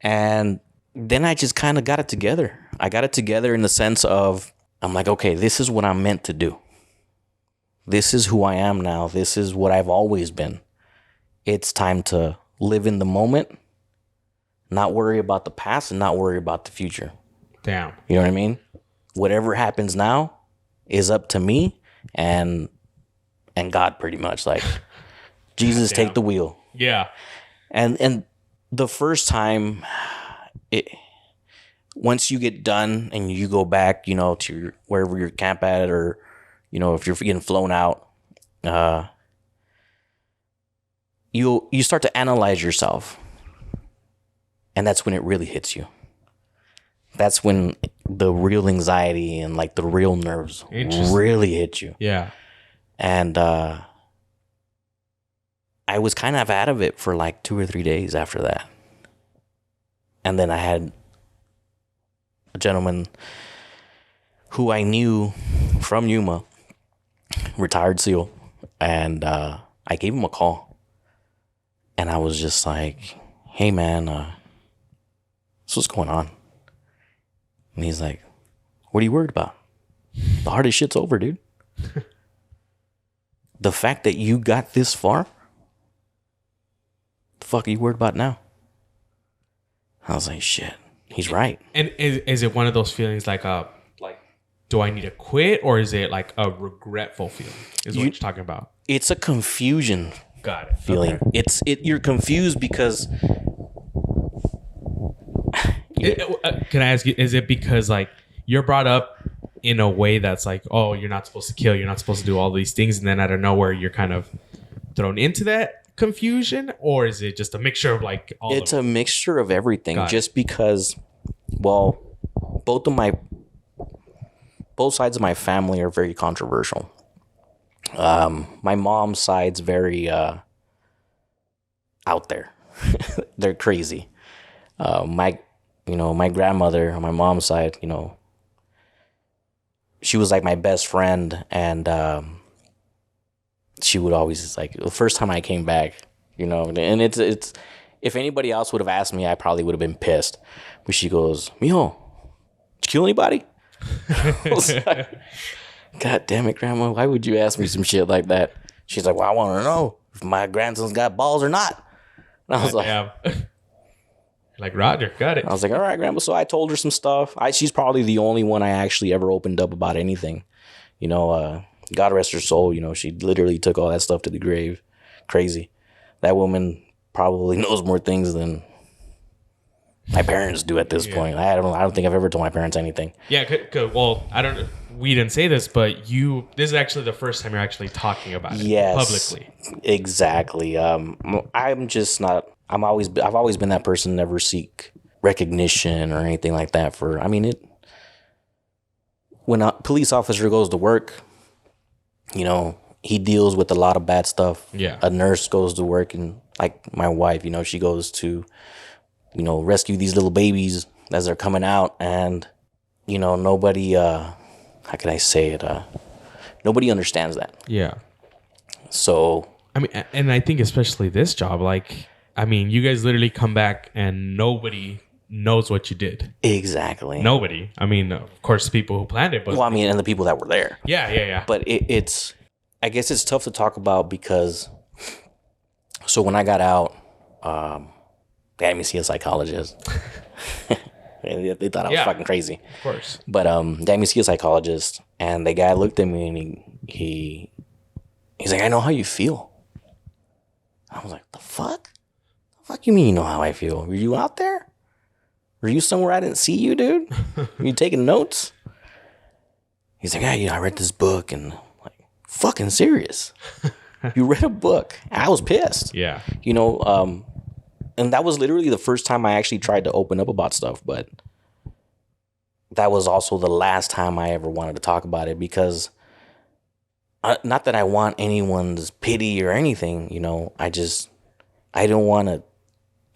And then I just kind of got it together. I got it together in the sense of, I'm like, okay, this is what I'm meant to do. This is who I am now. This is what I've always been. It's time to live in the moment, not worry about the past and not worry about the future. Damn. You know what I mean? Whatever happens now is up to me and God, pretty much. Like, Jesus, take the wheel. Yeah. And the first time, once you get done and you go back, you know, to wherever you're camp at, or, you know, if you're getting flown out, you start to analyze yourself. And that's when it really hits you. That's when the real anxiety and like the real nerves really hit you. Yeah. And I was kind of out of it for like 2 or 3 days after that. And then I had a gentleman who I knew from Yuma, retired SEAL, and I gave him a call. And I was just like, hey man, so what's going on? And he's like, what are you worried about? The hardest shit's over, dude. The fact that you got this far, the fuck are you worried about now? I was like, shit, he's right. And is it one of those feelings like do I need to quit, or is it like a regretful feeling? Is what you're talking about? It's a confusion. Got it. Feeling. Okay. You're confused because. Can I ask you? Is it because like you're brought up in a way that's like, oh, you're not supposed to kill, you're not supposed to do all these things, and then out of nowhere you're kind of thrown into that confusion, or is it just a mixture of like all? It's a mixture of everything. Just because, well, both sides of my family are very controversial. My mom's side's very out there. They're crazy. My grandmother on my mom's side, you know, she was like my best friend, and she would always like, the first time I came back, you know, and it's if anybody else would have asked me, I probably would have been pissed. But she goes, Mijo, did you kill anybody? God damn it, Grandma. Why would you ask me some shit like that? She's like, well, I want to know if my grandson's got balls or not. And I was like, Damn. Like, Roger, got it. I was like, all right, Grandma. So I told her some stuff. She's probably the only one I actually ever opened up about anything. You know, God rest her soul. You know, she literally took all that stuff to the grave. Crazy. That woman probably knows more things than my parents do at this point. I don't think I've ever told my parents anything. Yeah, well, I don't know. We didn't say this, but this is actually the first time you're actually talking about it publicly. Exactly. I'm just not. I've always been that person, never seek recognition or anything like that. When a police officer goes to work, you know, he deals with a lot of bad stuff. Yeah. A nurse goes to work, and like my wife, you know, she goes to, you know, rescue these little babies as they're coming out, and you know, nobody. How can I say it? Nobody understands that. Yeah. So I mean, and I think especially this job, like, I mean, you guys literally come back and nobody knows what you did. Exactly. Nobody. I mean, of course, people who planned it, but well, I mean, and the people that were there. Yeah. But it's, I guess it's tough to talk about because. So when I got out, they had me see a psychologist. They thought I was fucking crazy. Of course. But they had me see a psychologist, and the guy looked at me and he's like, I know how you feel. I was like, the fuck? The fuck you mean you know how I feel? Were you out there? Were you somewhere I didn't see you, dude? Were you taking notes? He's like, yeah, I read this book, and I'm like, fucking serious. You read a book. I was pissed. Yeah. You know, and that was literally the first time I actually tried to open up about stuff, but that was also the last time I ever wanted to talk about it because not that I want anyone's pity or anything, you know, I don't want to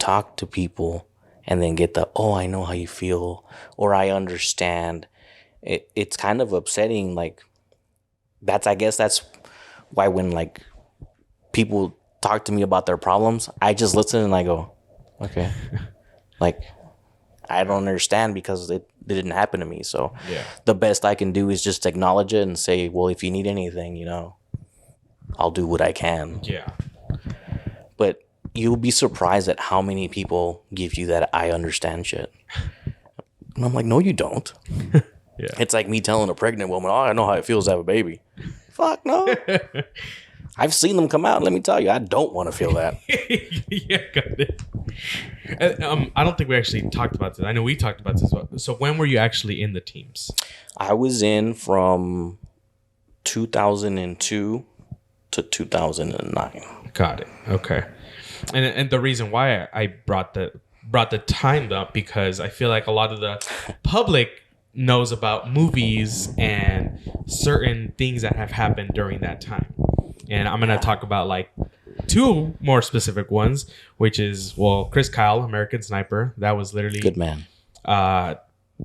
talk to people and then get I know how you feel or I understand. It's kind of upsetting. Like I guess that's why when like people talk to me about their problems, I just listen and I go, okay. Like, I don't understand because it didn't happen to me. So the best I can do is just acknowledge it and say, well, if you need anything, you know, I'll do what I can. Yeah. But you'll be surprised at how many people give you that I understand shit. And I'm like, no, you don't. Yeah. It's like me telling a pregnant woman, oh, I know how it feels to have a baby. Fuck no. I've seen them come out. Let me tell you, I don't want to feel that. Yeah, got it. I don't think we actually talked about this. I know we talked about this. So when were you actually in the teams? I was in from 2002 to 2009. Got it. Okay. And the reason why I brought the time up because I feel like a lot of the public knows about movies and certain things that have happened during that time. And I'm going to talk about like two more specific ones, which is, well, Chris Kyle, American Sniper. That was literally... Good man.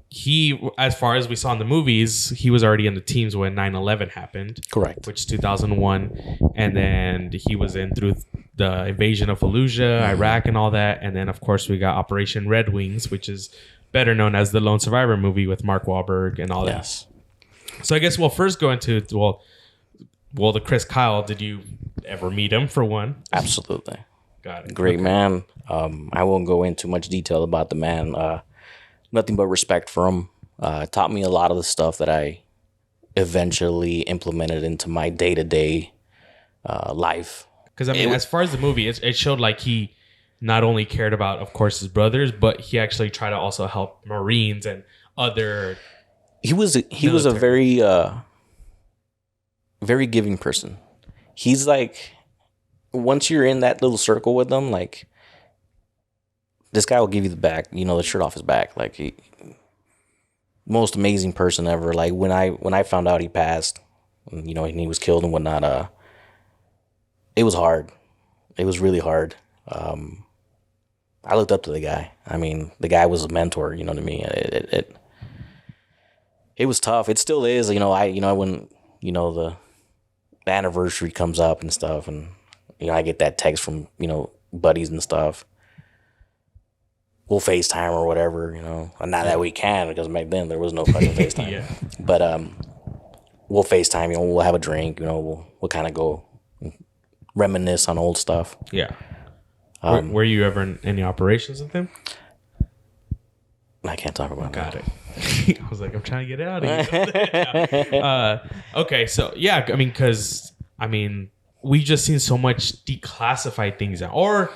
He, as far as we saw in the movies, he was already in the teams when 9/11 happened. Correct. Which is 2001. And then he was in through the invasion of Fallujah, Iraq, and all that. And then, of course, we got Operation Red Wings, which is better known as the Lone Survivor movie with Mark Wahlberg and all that. So I guess we'll first go into, well, the Chris Kyle, did you ever meet him for one? Absolutely. Got it. Great man. I won't go into much detail about the man. Nothing but respect for him. Taught me a lot of the stuff that I eventually implemented into my day-to-day life. Because, I mean, as far as the movie, it showed like he not only cared about, of course, his brothers, but he actually tried to also help Marines and other... He was a very... very giving person. He's like, once you're in that little circle with them, like, this guy will give you the back, you know, the shirt off his back. Like, most amazing person ever. Like, when I found out he passed, you know, and he was killed and whatnot, it was hard. It was really hard. I looked up to the guy. I mean, the guy was a mentor, you know what I mean? It was tough. It still is, you know, when, you know, the anniversary comes up and stuff, and you know, I get that text from, you know, buddies and stuff. We'll FaceTime or whatever, you know. And not that we can, because back then there was no fucking FaceTime. But we'll FaceTime. We'll have a drink. We'll kind of go reminisce on old stuff. Yeah. Were you ever in any operations with him? I can't talk about that. Got it. I was like, I'm trying to get it out of you. Okay, so yeah, because we just seen so much declassified things, or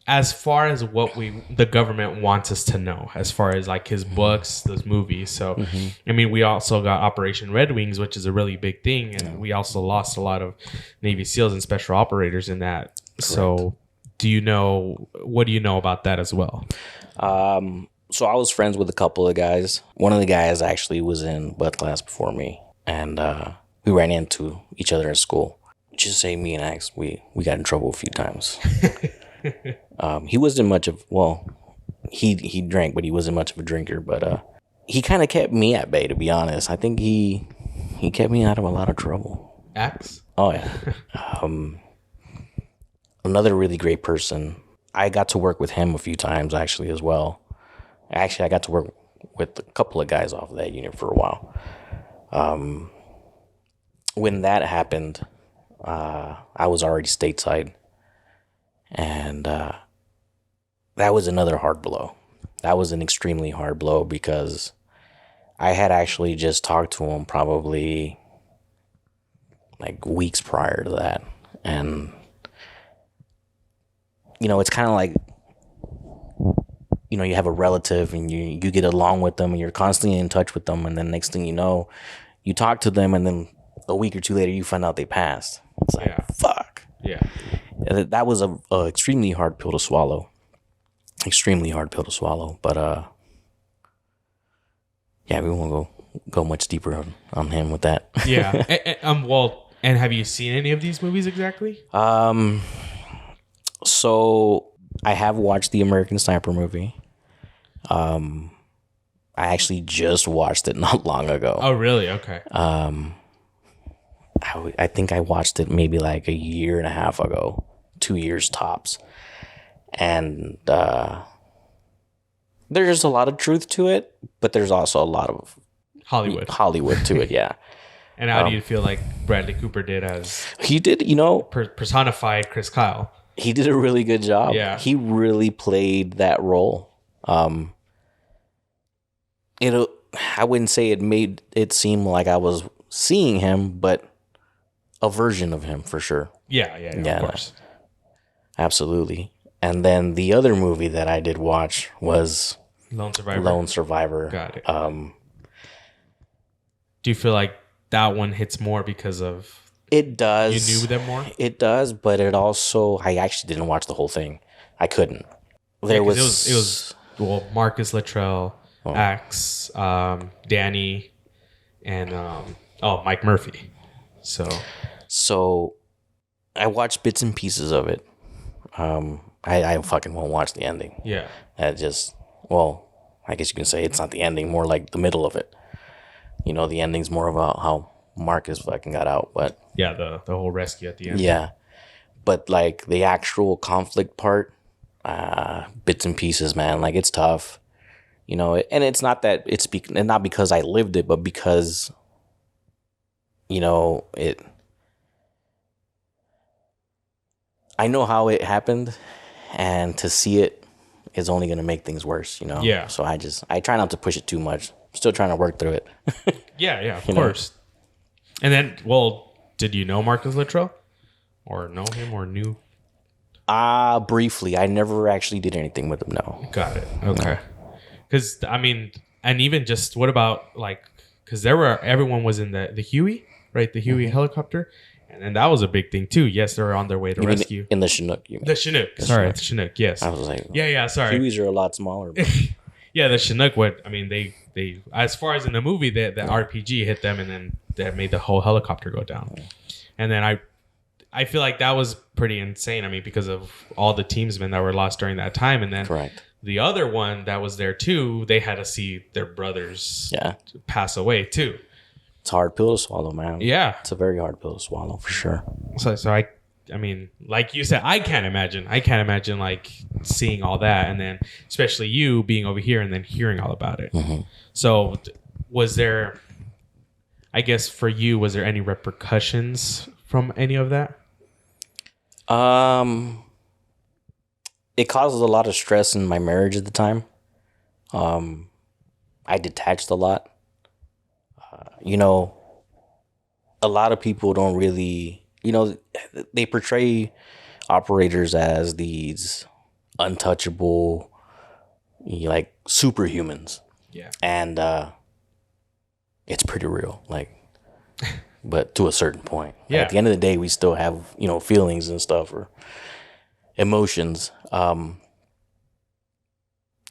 as far as what the government wants us to know, as far as like his books, those movies. So, we also got Operation Red Wings, which is a really big thing, and we also lost a lot of Navy SEALs and special operators in that. Correct. So, what do you know about that as well? So I was friends with a couple of guys. One of the guys actually was in butt class before me, and we ran into each other at school. Just say me and Axe, we got in trouble a few times. He wasn't much of, he drank, but he wasn't much of a drinker. But he kind of kept me at bay, to be honest. I think he kept me out of a lot of trouble. Axe? Oh, yeah. Another really great person. I got to work with him a few times, actually, as well. Actually, I got to work with a couple of guys off of that unit for a while. When that happened, I was already stateside. And that was another hard blow. That was an extremely hard blow because I had actually just talked to him probably like weeks prior to that. And, it's kind of like, you have a relative and you get along with them and you're constantly in touch with them. And then next thing you know, you talk to them and then a week or two later, you find out they passed. It's like, fuck. Yeah. That was a extremely hard pill to swallow. Extremely hard pill to swallow. But, we won't go much deeper on him with that. Yeah. And have you seen any of these movies exactly? So I have watched the American Sniper movie. I actually just watched it not long ago. Oh, really? Okay. I think I watched it maybe like a year and a half ago, 2 years tops. And there's a lot of truth to it, but there's also a lot of Hollywood to it, yeah. And how do you feel like Bradley Cooper did as... He did, personified Chris Kyle. He did a really good job. Yeah. He really played that role. I wouldn't say it made it seem like I was seeing him, but a version of him for sure. Yeah, of course. Absolutely. And then the other movie that I did watch was Lone Survivor. Got it. Do you feel like that one hits more because of... It does. You knew them more? It does, but it also... I actually didn't watch the whole thing. I couldn't. It was Marcus Luttrell, Axe, Danny, and Mike Murphy. So I watched bits and pieces of it. I fucking won't watch the ending. Yeah. I guess you can say it's not the ending, more like the middle of it. The ending's more about how Marcus fucking got out, but... Yeah, the whole rescue at the end. Yeah. But like the actual conflict part, bits and pieces, man, like it's tough. And it's not that not because I lived it, but because, I know how it happened, and to see it is only going to make things worse, Yeah. So I try not to push it too much. Still trying to work through it. Yeah, of course. And then, did you know Marcus Luttrell? Or know him or knew? Briefly. I never actually did anything with him, no. Got it. Okay. Because, and even just, what about, because everyone was in the Huey, right? The Huey helicopter. And then that was a big thing, too. Yes, they were on their way to rescue. In the Chinook, you mean? The Chinook. The Chinook, yes. I was like... Yeah, sorry. Hueys are a lot smaller. But... Yeah, the Chinook they as far as in the movie, the RPG hit them and then that made the whole helicopter go down. And then I feel like that was pretty insane. Because of all the teamsmen that were lost during that time. And then correct. The other one that was there too, they had to see their brothers pass away too. It's a hard pill to swallow, man. Yeah. It's a very hard pill to swallow for sure. So like you said, I can't imagine like seeing all that, and then especially you being over here and then hearing all about it. Mm-hmm. So was there, I guess for you, was there any repercussions from any of that? It causes a lot of stress in my marriage at the time. I detached a lot. A lot of people don't really, they portray operators as these untouchable, like superhumans. Yeah. And it's pretty real, but to a certain point. Yeah. At the end of the day, we still have, feelings and stuff or emotions.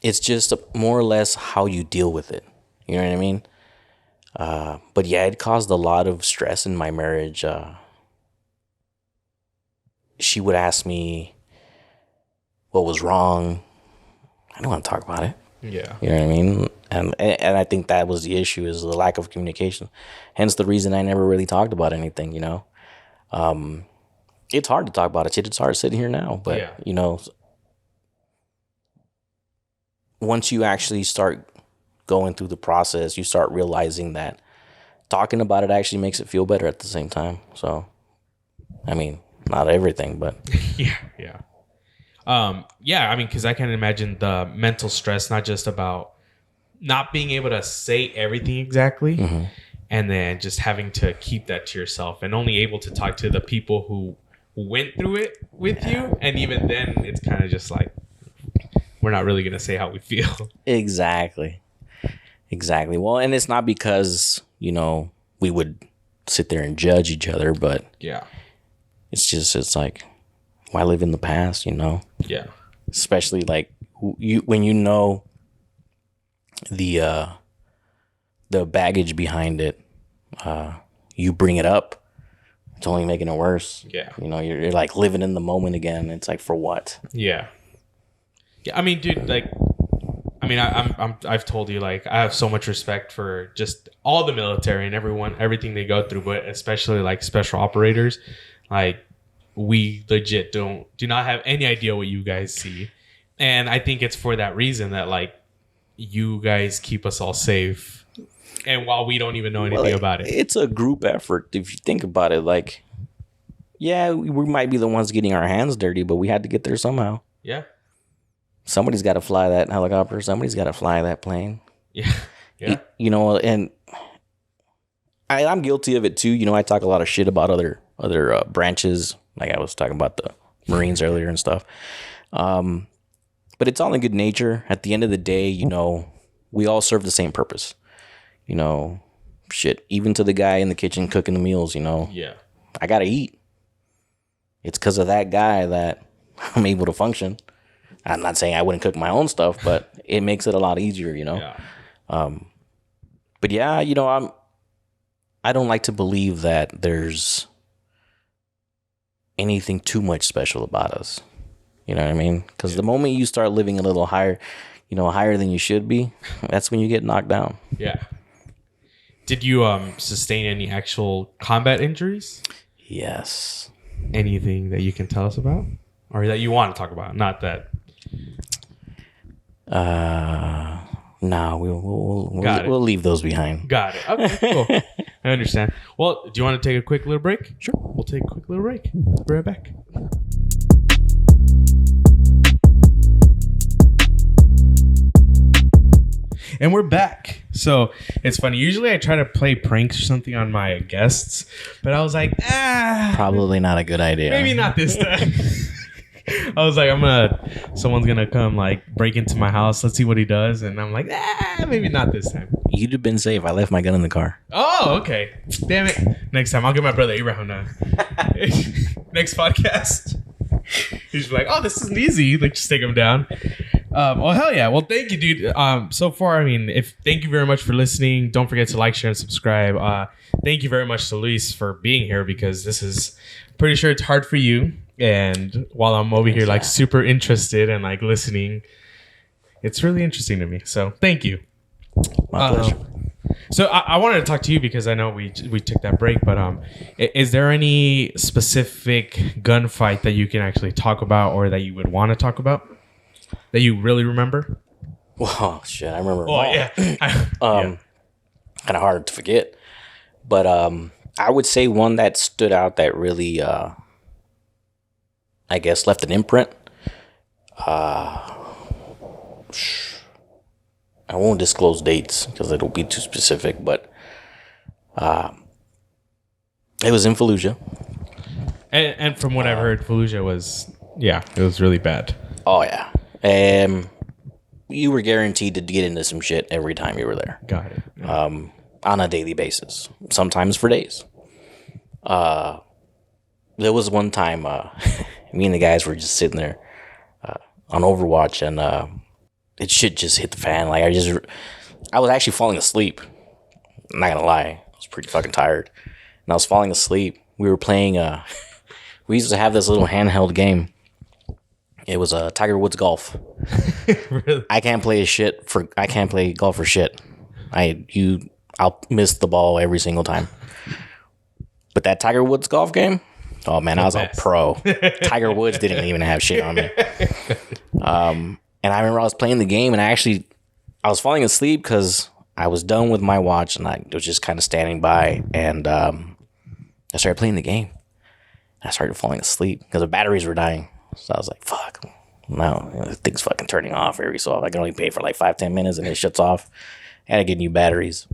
It's just more or less how you deal with it. You know what I mean? But yeah, it caused a lot of stress in my marriage. She would ask me what was wrong. I don't want to talk about it. Yeah. You know what I mean? And I think that was the issue, is the lack of communication. Hence the reason I never really talked about anything, It's hard to talk about it. It's hard sitting here now. But, once you actually start going through the process, you start realizing that talking about it actually makes it feel better at the same time. So, I mean, not everything, but yeah. I mean, because I can imagine the mental stress, not just about not being able to say everything exactly, mm-hmm. and then just having to keep that to yourself and only able to talk to the people who went through it with you. And even then, it's kind of just like, we're not really going to say how we feel. Exactly. Well, and it's not because, we would sit there and judge each other, but yeah, it's like, why live in the past, Yeah. Especially like when the baggage behind it, you bring it up, it's only making it worse. Yeah. You're like living in the moment again. It's like, for what? Yeah. I mean, dude, I've told you, I have so much respect for just all the military and everything they go through, but especially special operators. We legit do not have any idea what you guys see. And I think it's for that reason that you guys keep us all safe. And while we don't even know anything about it. It's a group effort. If you think about it, yeah, we might be the ones getting our hands dirty, but we had to get there somehow. Yeah. Somebody's got to fly that helicopter. Somebody's got to fly that plane. Yeah. Yeah. And I'm guilty of it too. I talk a lot of shit about other branches. Like I was talking about the Marines earlier and stuff. But it's all in good nature. At the end of the day, we all serve the same purpose. Shit, even to the guy in the kitchen cooking the meals, Yeah. I got to eat. It's because of that guy that I'm able to function. I'm not saying I wouldn't cook my own stuff, but it makes it a lot easier, Yeah. But yeah, I don't like to believe that there's anything too much special about us. You know what I mean? Because the moment you start living a little higher, higher than you should be, that's when you get knocked down. Yeah. Did you sustain any actual combat injuries? Yes. Anything that you can tell us about? Or that you want to talk about? Not that. No, we'll leave those behind. Got it. Okay, cool. I understand. Well, do you want to take a quick little break? Sure. We'll take a quick little break. Be right back. And we're back. So it's funny. Usually I try to play pranks or something on my guests, but I was like, probably not a good idea. Maybe not this time. I was like, someone's gonna come break into my house. Let's see what he does. And I'm like, maybe not this time. You'd have been safe. I left my gun in the car. Oh, okay. Damn it. Next time, I'll get my brother Abraham now. Next podcast. He's like, oh, this isn't easy. Just take him down. Well, hell yeah. Well, thank you, dude. So far, thank you very much for listening. Don't forget to like, share, and subscribe. Thank you very much to Luis for being here, because this is pretty sure it's hard for you. And while I'm over here, super interested and listening, it's really interesting to me. So thank you. My pleasure. So I wanted to talk to you because I know we took that break, but is there any specific gunfight that you can actually talk about, or that you would want to talk about, that you really remember? Well, shit, I remember. Oh, yeah. Kind of hard to forget, But I would say one that stood out that really, I guess, left an imprint. I won't disclose dates because it'll be too specific, but it was in Fallujah. And from what I've heard, Fallujah was, it was really bad. Oh, yeah. You were guaranteed to get into some shit every time you were there. Got it. Yeah. On a daily basis, sometimes for days. There was one time me and the guys were just sitting there on Overwatch, and it shit just hit the fan. Like I was actually falling asleep. I'm not gonna lie, I was pretty fucking tired, and I was falling asleep. We were playing. We used to have this little handheld game. It was Tiger Woods golf. Really? I can't play golf for shit. I'll miss the ball every single time. But that Tiger Woods golf game, oh man, I was a pro. Tiger Woods didn't even have shit on me. And I remember I was playing the game, and I was falling asleep because I was done with my watch, and I was just kind of standing by, and I started playing the game. I started falling asleep because the batteries were dying. So I was like, fuck, no, the thing's fucking turning off every so often. I can only pay for like 5-10 minutes, and it shuts off. I had to get new batteries.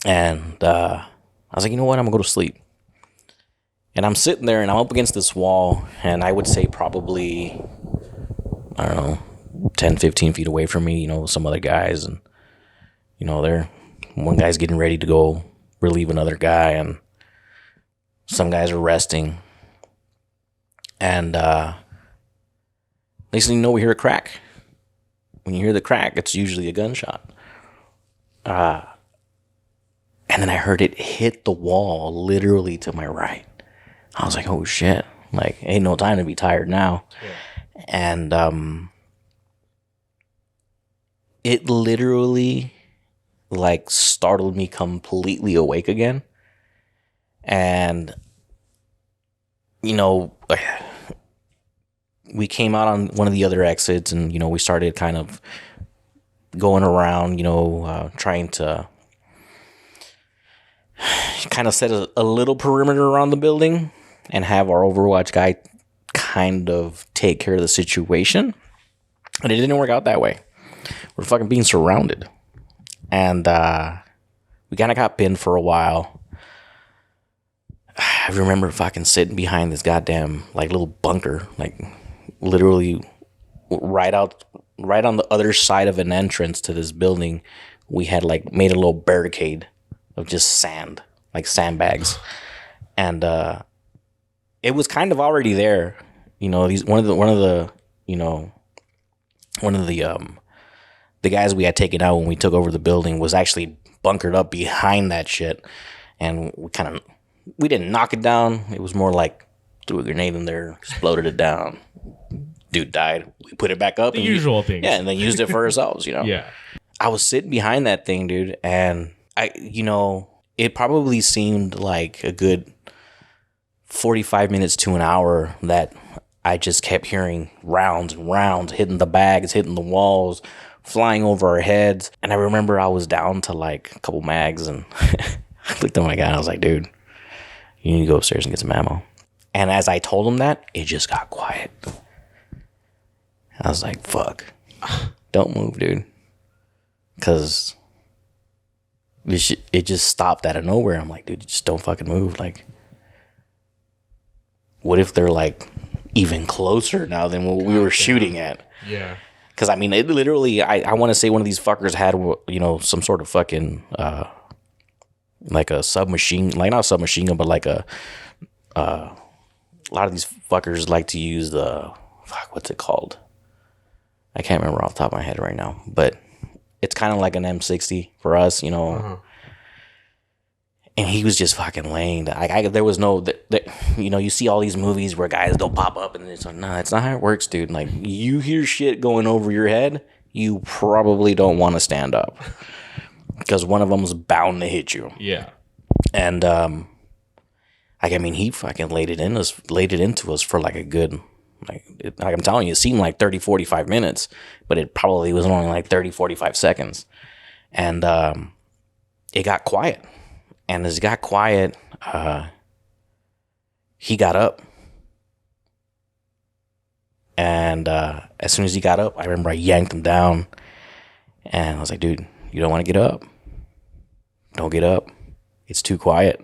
And I was like, you know what? I'm going to go to sleep. And I'm sitting there, and I'm up against this wall, and I would say probably, I don't know, 10, 15 feet away from me, some other guys. And, one guy's getting ready to go relieve another guy, and some guys are resting. And next thing you know, we hear a crack. When you hear the crack, it's usually a gunshot. And then I heard it hit the wall literally to my right. I was like, oh shit. Like, ain't no time to be tired now. Yeah. And it literally like startled me completely awake again. And we came out on one of the other exits, and we started kind of going around, trying to kind of set a little perimeter around the building and have our Overwatch guy kind of take care of the situation. And it didn't work out that way. We're fucking being surrounded. And we kind of got pinned for a while. I remember fucking sitting behind this goddamn like little bunker, like literally right on the other side of an entrance to this building. We had like made a little barricade of just sand, like sandbags, and it was kind of already there. One of the guys we had taken out when we took over the building was actually bunkered up behind that shit, and we didn't knock it down. It was more like threw a grenade in there, exploded it down. Dude died. We put it back up. The usual things. Yeah, and then used it for ourselves, Yeah. I was sitting behind that thing, dude, and it probably seemed like a good 45 minutes to an hour that I just kept hearing rounds and rounds, hitting the bags, hitting the walls, flying over our heads. And I remember I was down to like a couple mags, and I looked at my guy and I was like, dude, you need to go upstairs and get some ammo. And as I told him that, it just got quiet. I was like, fuck, don't move, dude. Because it just stopped out of nowhere. I'm like, dude, just don't fucking move. Like, what if they're like even closer now than what we were shooting at? Yeah. Because I mean, it literally, I want to say one of these fuckers had, some sort of fucking, like a submachine, like not a submachine gun, but like a lot of these fuckers like to use what's it called? I can't remember off the top of my head right now, but it's kind of like an M60 for us, Uh-huh. And he was just fucking laying. There was no, you see all these movies where guys don't pop up, and it's like, no, that's not how it works, dude. Like, you hear shit going over your head, you probably don't want to stand up because one of them's bound to hit you. Yeah. And he fucking laid it into us for like a good, like I'm telling you, it seemed like 30, 45 minutes, but it probably was only like 30, 45 seconds. And it got quiet. And as it got quiet, he got up. And as soon as he got up, I remember I yanked him down. And I was like, dude, you don't want to get up? Don't get up. It's too quiet.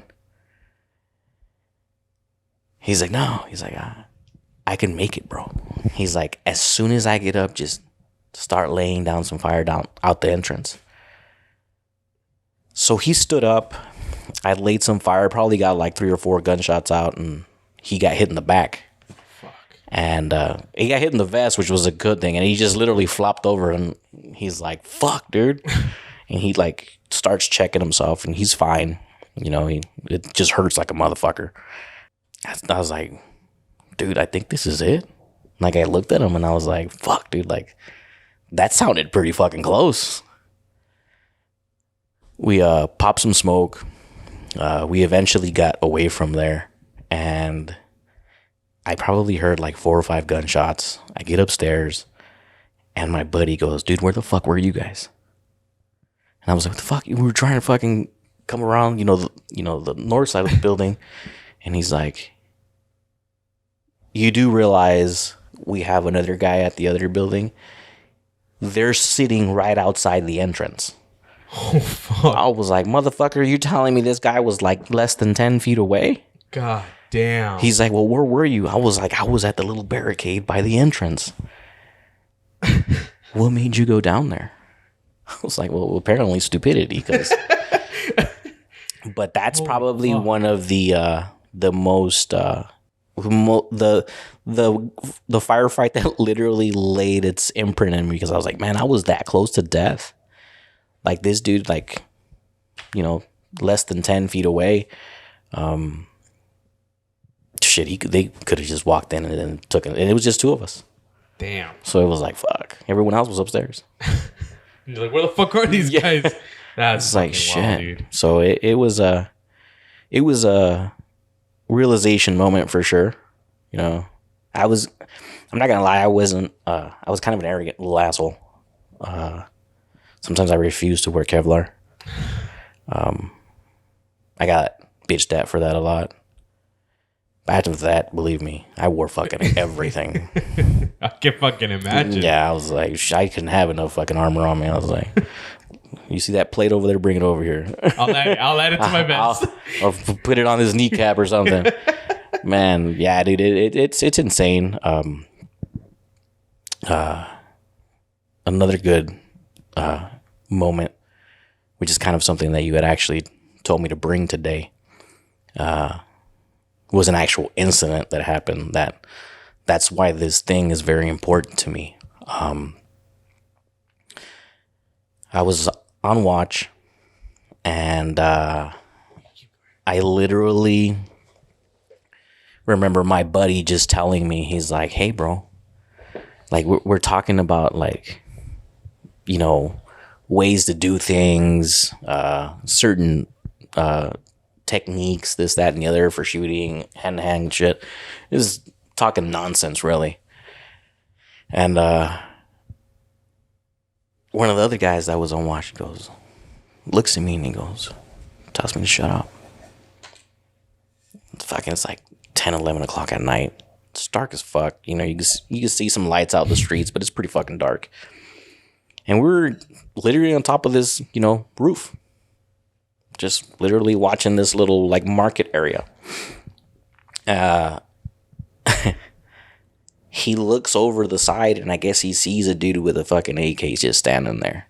He's like, no. He's like, I can make it, bro. He's like, as soon as I get up, just start laying down some fire down out the entrance. So he stood up. I laid some fire, probably got like 3 or 4 gunshots out, and he got hit in the back. Fuck. And he got hit in the vest, which was a good thing. And he just literally flopped over, and he's like, fuck, dude. And he like starts checking himself, and he's fine. You know, it just hurts like a motherfucker. I was like, dude, I think this is it. Like, I looked at him, and I was like, fuck, dude, like, that sounded pretty fucking close. We popped some smoke. We eventually got away from there, and I probably heard like 4 or 5 gunshots. I get upstairs, and my buddy goes, dude, where the fuck were you guys? And I was like, what the fuck? We were trying to fucking come around, the north side of the building. And he's like, you do realize we have another guy at the other building? They're sitting right outside the entrance. Oh, fuck. I was like, motherfucker, you telling me this guy was like less than 10 feet away? God damn. He's like, well, where were you? I was like, I was at the little barricade by the entrance. What made you go down there? I was like, well, apparently stupidity. But that's probably one of the most the firefight that literally laid its imprint in me, because I was like, man, I was that close to death. Like, this dude, like, less than 10 feet away. They could have just walked in and took it. And it was just 2 of us. Damn. So it was like, fuck. Everyone else was upstairs. You're like, where the fuck are these guys? That's like shit. Wild, dude. So it was a realization moment for sure. I'm not gonna lie, I was kind of an arrogant little asshole. Sometimes I refused to wear Kevlar. I got bitched at for that a lot. After that, believe me, I wore fucking everything. I can fucking imagine. Yeah, I was like, I couldn't have enough fucking armor on me. I was like, you see that plate over there? Bring it over here. I'll add it to my vest. I'll put it on his kneecap or something. Man, yeah, dude, it's insane. Another good moment, which is kind of something that you had actually told me to bring today, was an actual incident that happened. That's why this thing is very important to me. I was on watch, and I literally remember my buddy just telling me, he's like, hey, bro, like, we're talking about, like, ways to do things, certain techniques, this, that, and the other for shooting, hand-to-hand shit. This is talking nonsense, really. And one of the other guys that was on watch looks at me and he goes, tells me to shut up. It's like 10, 11 o'clock at night. It's dark as fuck. You can see some lights out in the streets, but it's pretty fucking dark. And we're literally on top of this, roof. Just literally watching this little, like, market area. He looks over the side, and I guess he sees a dude with a fucking AK just standing there.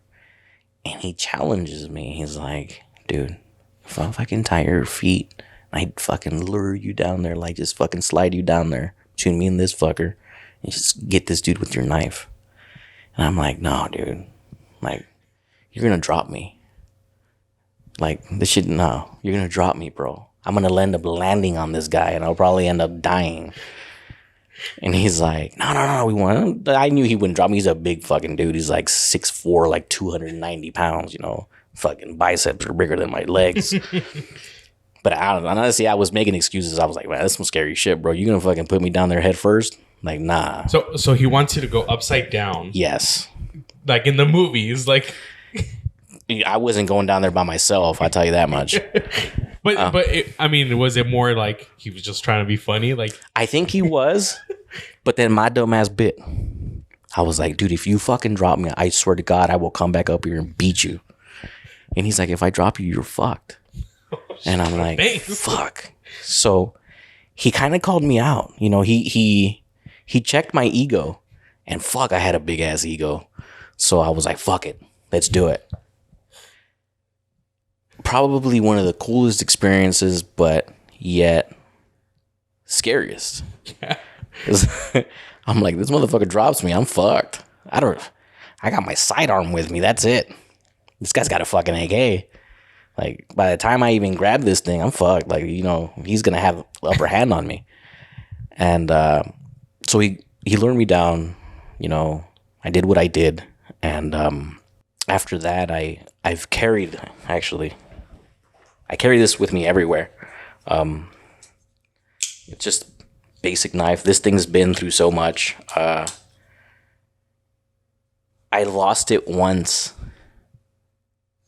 And he challenges me. He's like, dude, if I fucking tie your feet, I'd fucking lure you down there, like, just fucking slide you down there between me and this fucker, and just get this dude with your knife. And I'm like, no, dude. Like, you're gonna drop me. Like, this shit, no. You're gonna drop me, bro. I'm gonna end up landing on this guy, and I'll probably end up dying. And he's like, no, we want. I knew he wouldn't drop me. He's a big fucking dude. He's like 6'4", like 290 pounds, fucking biceps are bigger than my legs. But honestly, I was making excuses. I was like, man, that's some scary shit, bro. You gonna fucking put me down there head first? Like, nah. So he wants you to go upside down. Yes. Like in the movies, like. I wasn't going down there by myself. I'll tell you that much. I mean, was it more like he was just trying to be funny? Like, I think he was, but then my dumb ass bit. I was like, dude, if you fucking drop me, I swear to God, I will come back up here and beat you. And he's like, if I drop you, you're fucked. And I'm like, fuck. So he kind of called me out. You know, he checked my ego, and fuck, I had a big ass ego. So I was like, fuck it, let's do it. Probably one of the coolest experiences, but yet scariest. Yeah. I'm like, this motherfucker drops me, I'm fucked. I got my sidearm with me. That's it. This guy's got a fucking AK. Like, by the time I even grab this thing, I'm fucked. Like, you know, he's gonna have the upper hand on me. And so he lured me down. You know, I did what I did, and after that, I carry this with me everywhere. It's just basic knife. This thing's been through so much. I lost it once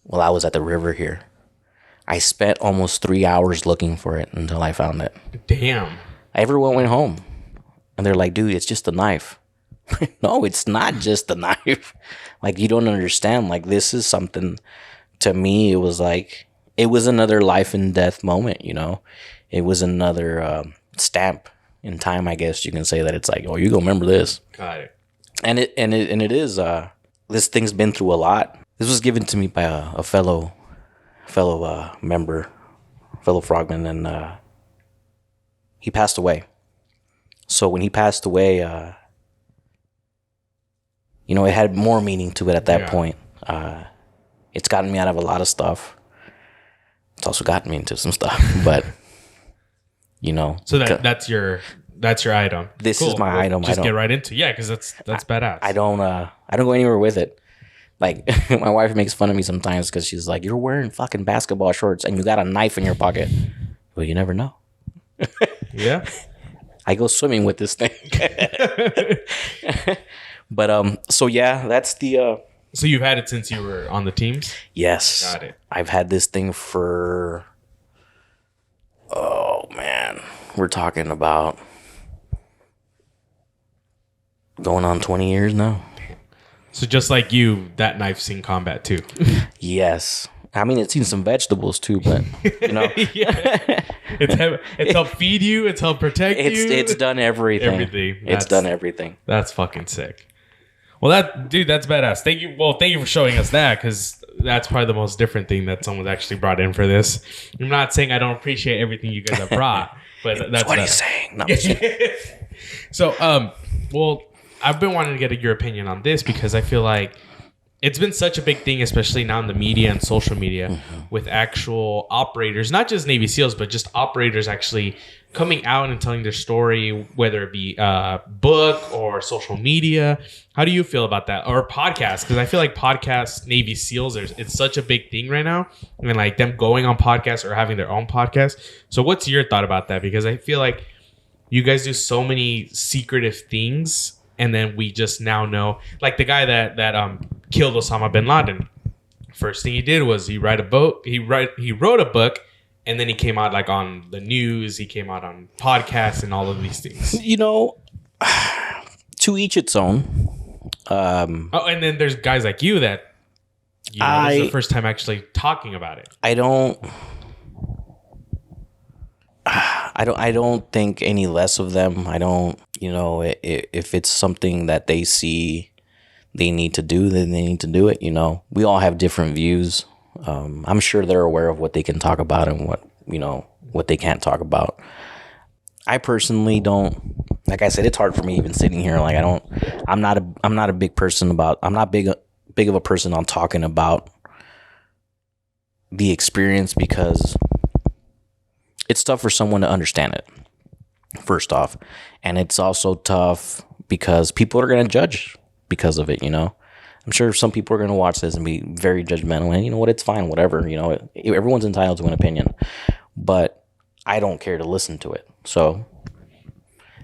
while I was at the river here. I spent almost 3 hours looking for it until I found it. Damn. Everyone went home, and they're like, dude, it's just a knife. No, it's not just a knife. Like, you don't understand. Like, this is something, to me, it was like, it was another life and death moment, you know? It was another stamp in time, I guess you can say, that it's like, oh, you gonna remember this. Got it. And it is, this thing's been through a lot. This was given to me by a fellow member, fellow frogman, and he passed away. So when he passed away, you know, it had more meaning to it at that point. It's gotten me out of a lot of stuff. It's also gotten me into some stuff, but you know. So that's your item. This is my item. Just get right into because that's badass. I don't go anywhere with it. Like, my wife makes fun of me sometimes because she's like, "You're wearing fucking basketball shorts and you got a knife in your pocket." Well, you never know. Yeah. I go swimming with this thing. But so yeah, that's the. So you've had it since you were on the teams? Yes. Got it. I've had this thing for. Oh man, we're talking about going on 20 years now. So just like you, that knife's seen combat too. Yes. I mean, it's seen some vegetables too, but you know, it's helped feed you. It's helped protect you. It's done everything. It's done everything. That's fucking sick. Well, that's badass. Thank you. Well, thank you for showing us that, because that's probably the most different thing that someone's actually brought in for this. I'm not saying I don't appreciate everything you guys have brought, but that's what he's saying. No, so, well, I've been wanting to get your opinion on this because I feel like it's been such a big thing, especially now in the media and social media, with actual operators, not just Navy SEALs, but just operators actually coming out and telling their story, whether it be book or social media. How do you feel about that? Or podcasts? Because I feel like podcasts, Navy SEALs, it's such a big thing right now. And like them going on podcasts or having their own podcast. So what's your thought about that? Because I feel like you guys do so many secretive things, and then we just now know, like the guy that killed Osama bin Laden. First thing he did was he wrote a book, and then he came out like on the news, he came out on podcasts and all of these things. You know, to each its own. And then there's guys like you that this is the first time actually talking about it. I don't think any less of them. I don't, you know, if it's something that they see they need to do, then they need to do it. You know, we all have different views. I'm sure they're aware of what they can talk about and what they can't talk about. I personally don't. Like I said, it's hard for me even sitting here. Like I'm not a big person about. I'm not big of a person on talking about the experience, because it's tough for someone to understand it, first off. And it's also tough because people are going to judge because of it, you know. I'm sure some people are going to watch this and be very judgmental, and you know what, it's fine, whatever, you know. Everyone's entitled to an opinion, but I don't care to listen to it. So,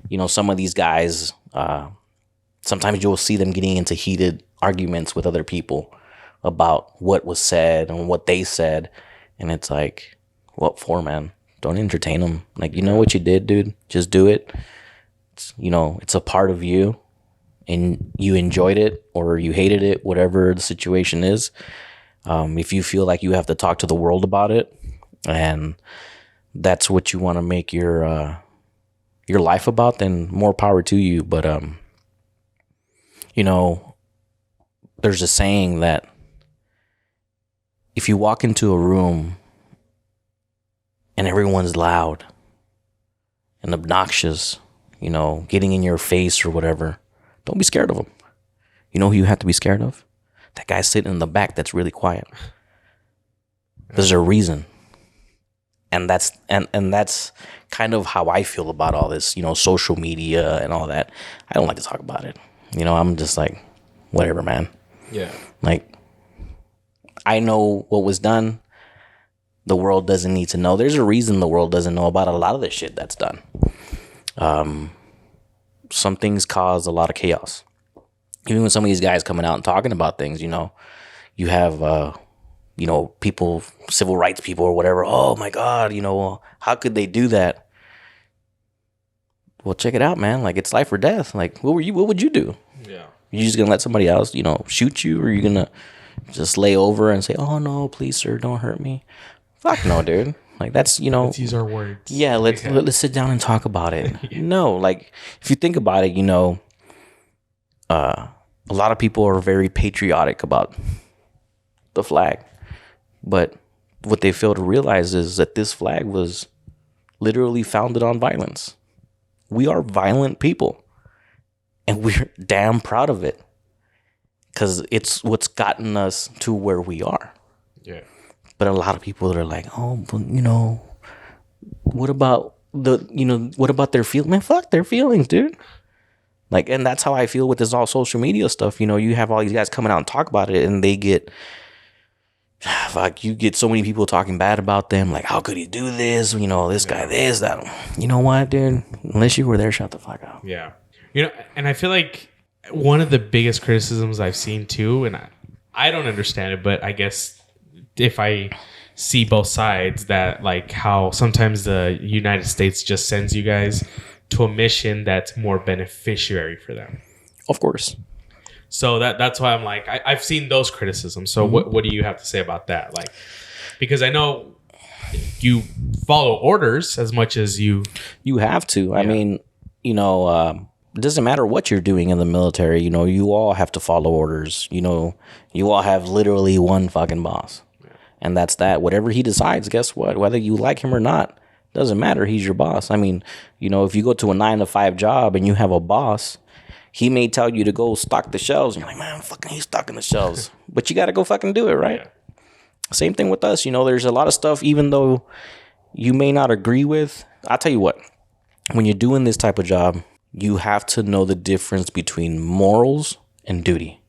you know, some of these guys, sometimes you'll see them getting into heated arguments with other people about what was said and what they said. And it's like, what for, man? Don't entertain them. Like, you know what you did, dude? Just do it. It's, it's a part of you, and you enjoyed it or you hated it, whatever the situation is. If you feel like you have to talk to the world about it, and that's what you want to make your life about, then more power to you. But there's a saying that if you walk into a room and everyone's loud and obnoxious, getting in your face or whatever, don't be scared of them. You know who you have to be scared of? That guy sitting in the back that's really quiet. There's a reason. And that's kind of how I feel about all this, social media and all that. I don't like to talk about it. I'm just like, whatever, man. Yeah. Like, I know what was done. The world doesn't need to know. There's a reason the world doesn't know about a lot of the shit that's done. Some things cause a lot of chaos. Even with some of these guys coming out and talking about things, you have, people, civil rights people or whatever. Oh my God, how could they do that? Well, check it out, man. Like, it's life or death. Like, what would you do? Yeah. You just gonna let somebody else, shoot you, or are you gonna just lay over and say, "Oh no, please, sir, don't hurt me"? Fuck no, dude. Like, that's Let's use our words. Yeah, let's sit down and talk about it. Yeah. No, like, if you think about it, a lot of people are very patriotic about the flag, but what they fail to realize is that this flag was literally founded on violence. We are violent people, and we're damn proud of it, because it's what's gotten us to where we are. Yeah. But a lot of people are like, oh, but what about their feelings? Man, fuck their feelings, dude. Like, and that's how I feel with this all social media stuff. You have all these guys coming out and talk about it, and they get, you get so many people talking bad about them. Like, how could he do this? This guy, this, that. You know what, dude? Unless you were there, shut the fuck up. Yeah. And I feel like one of the biggest criticisms I've seen too, and I don't understand it, but I guess if I see both sides, that like how sometimes the United States just sends you guys to a mission that's more beneficiary for them. Of course. So that's why I'm like, I've seen those criticisms. So what do you have to say about that? Like, because I know you follow orders as much as you have to. Yeah. I mean, it doesn't matter what you're doing in the military. You all have to follow orders. You all have literally one fucking boss. And that's that. Whatever he decides, guess what? Whether you like him or not, doesn't matter. He's your boss. I mean, if you go to a 9-to-5 job and you have a boss, he may tell you to go stock the shelves. And you're like, man, fucking, he's stocking the shelves. But you got to go fucking do it, right? Yeah. Same thing with us. There's a lot of stuff, even though you may not agree with. I'll tell you what, when you're doing this type of job, you have to know the difference between morals and duty.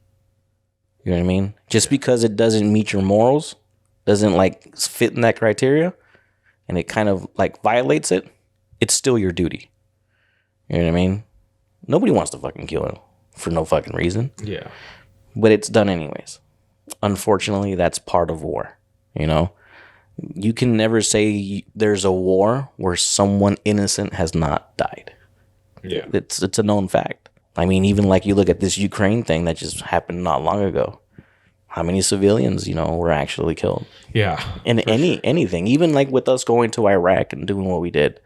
You know what I mean? Just because it doesn't meet your morals, doesn't like fit in that criteria, and it kind of like violates it, it's still your duty. You know what I mean? Nobody wants to fucking kill him for no fucking reason. Yeah. But it's done anyways. Unfortunately, that's part of war. You can never say there's a war where someone innocent has not died. Yeah. It's a known fact. I mean, even like you look at this Ukraine thing that just happened not long ago. How many civilians, were actually killed? Yeah. And anything, even like with us going to Iraq and doing what we did,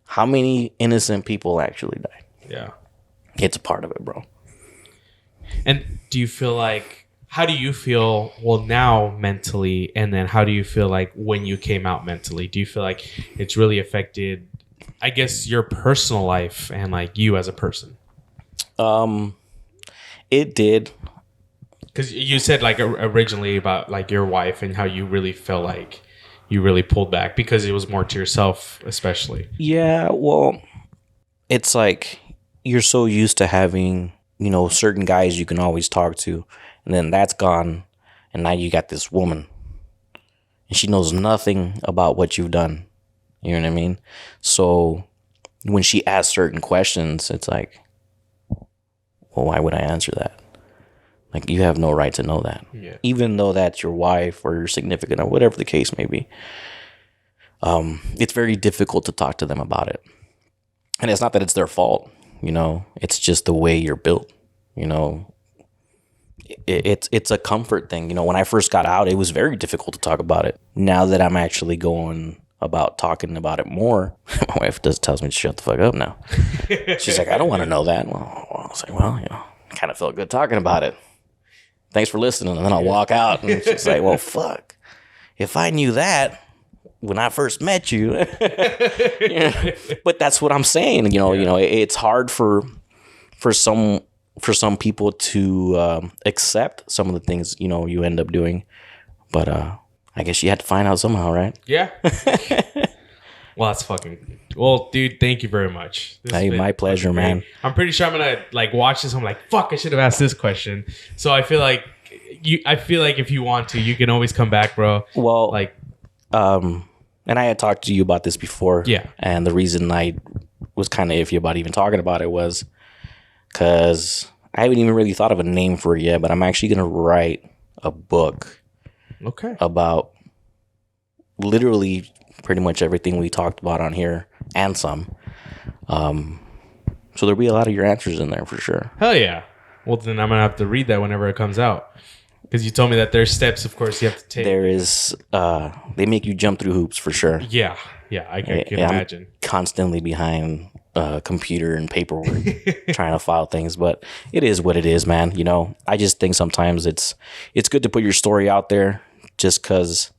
how many innocent people actually died? Yeah. It's a part of it, bro. And how do you feel, now mentally, and then how do you feel like when you came out mentally? Do you feel like it's really affected, I guess, your personal life and like you as a person? It did. Because you said like originally about like your wife and how you really felt like you really pulled back because it was more to yourself, especially. Yeah, well, it's like you're so used to having, certain guys you can always talk to, and then that's gone, and now you got this woman, and she knows nothing about what you've done. You know what I mean? So when she asks certain questions, it's like, well, why would I answer that? Like, you have no right to know that. Yeah. Even though that's your wife or your significant or whatever the case may be. It's very difficult to talk to them about it. And it's not that it's their fault, you know. It's just the way you're built, you know. It's a comfort thing. You know, when I first got out, it was very difficult to talk about it. Now that I'm actually going about talking about it more, my wife tells me to shut the fuck up now. She's like, I don't want to know that. Well, I was like, well, you know, I kind of felt good talking about it. Thanks for listening. And then I'll walk out. And she's like, well, fuck. If I knew that when I first met you. Yeah. But that's what I'm saying. You know, it's hard for some people to accept some of the things, you know, you end up doing. But I guess you had to find out somehow, right? Yeah. Well, that's fucking... Well, dude, thank you very much. Hey, my pleasure, man. I'm pretty sure I'm gonna like watch this. I'm like, fuck, I should have asked this question. So I feel like if you want to, you can always come back, bro. Well, like, and I had talked to you about this before. Yeah. And the reason I was kind of iffy about even talking about it was because I haven't even really thought of a name for it yet, but I'm actually gonna write a book. Okay. About literally pretty much everything we talked about on here and some. So there'll be a lot of your answers in there for sure. Hell yeah. Well, then I'm going to have to read that whenever it comes out. Because you told me that there's steps, of course, you have to take. There is, they make you jump through hoops for sure. Yeah. Yeah, I can imagine. I'm constantly behind a computer and paperwork trying to file things, but it is what it is, man. You know, I just think sometimes it's good to put your story out there just because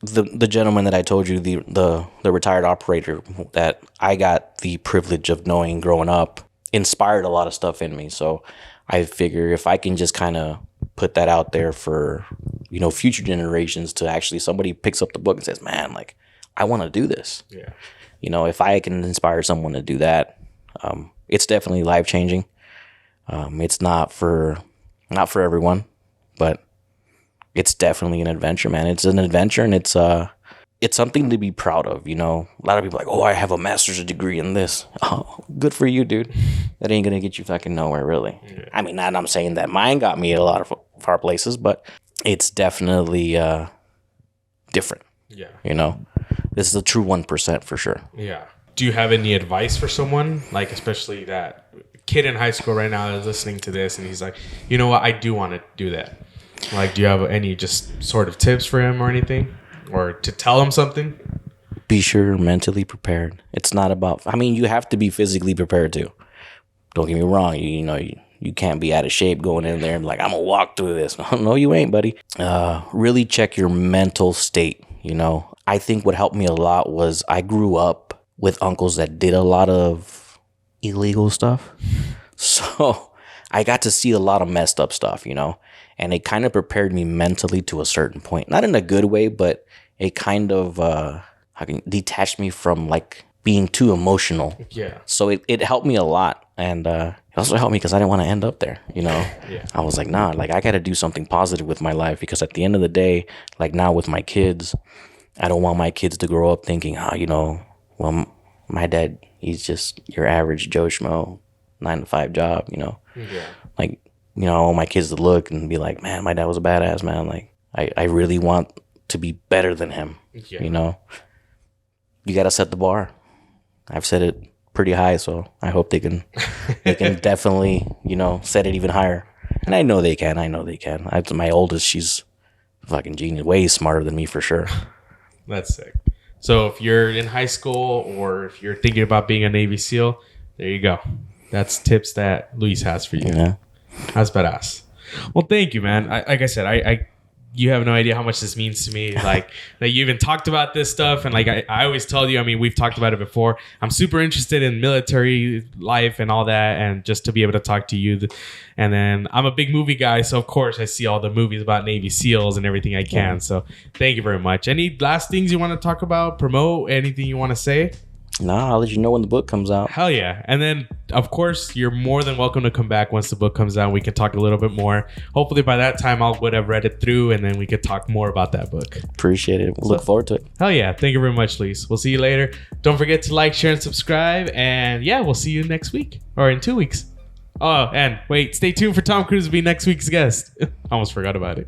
the gentleman that I told you, the retired operator that I got the privilege of knowing growing up, inspired a lot of stuff in me. So I figure if I can just kind of put that out there for, you know, future generations to actually somebody picks up the book and says, man, like, I want to do this. Yeah. You know, if I can inspire someone to do that, it's definitely life changing. It's not for everyone, but it's definitely an adventure, man. It's an adventure, and it's something to be proud of. You know, a lot of people are like, oh, I have a master's degree in this. Oh, good for you, dude. That ain't gonna get you fucking nowhere, really. Yeah. I mean, not I'm saying that mine got me at a lot of far places, but it's definitely different. Yeah. You know, this is a true 1% for sure. Yeah. Do you have any advice for someone, like especially that kid in high school right now is listening to this and he's like, you know what, I do want to do that. Like, do you have any just sort of tips for him or anything? Or to tell him something? Be sure you're mentally prepared. It's not about... I mean, you have to be physically prepared too. Don't get me wrong. You know, you can't be out of shape going in there and like, I'm going to walk through this. No, you ain't, buddy. Really check your mental state, you know. I think what helped me a lot was I grew up with uncles that did a lot of illegal stuff. So I got to see a lot of messed up stuff, you know. And it kind of prepared me mentally to a certain point. Not in a good way, but it kind of detached me from like being too emotional. Yeah. So it helped me a lot. And it also helped me because I didn't want to end up there, you know. Yeah. I was like, nah, like I got to do something positive with my life because at the end of the day, like now with my kids, I don't want my kids to grow up thinking, you know, well, my dad, he's just your average Joe Schmo, 9-to-5 job, you know. Yeah. Like, you know, I want my kids to look and be like, man, my dad was a badass, man. Like, I really want to be better than him, you know? You got to set the bar. I've set it pretty high, so I hope they can definitely, you know, set it even higher. And I know they can. My oldest, she's fucking genius, way smarter than me for sure. That's sick. So if you're in high school or if you're thinking about being a Navy SEAL, there you go. That's tips that Luis has for you. Yeah. That's badass. Well, thank you, man. Like I said, you have no idea how much this means to me. Like you even talked about this stuff, and like I always tell you, I mean, we've talked about it before. I'm super interested in military life and all that, and just to be able to talk to you. And then I'm a big movie guy, so of course I see all the movies about Navy SEALs and everything I can. So thank you very much. Any last things you want to talk about, promote, anything you want to say? No, I'll let you know when the book comes out. Hell yeah. And then, of course, you're more than welcome to come back once the book comes out. We can talk a little bit more. Hopefully by that time, I would have read it through, and then we could talk more about that book. Appreciate it. Look forward to it. Hell yeah. Thank you very much, Luis. We'll see you later. Don't forget to like, share, and subscribe. And yeah, we'll see you next week or in 2 weeks. Oh, and wait, stay tuned for Tom Cruise to be next week's guest. Almost forgot about it.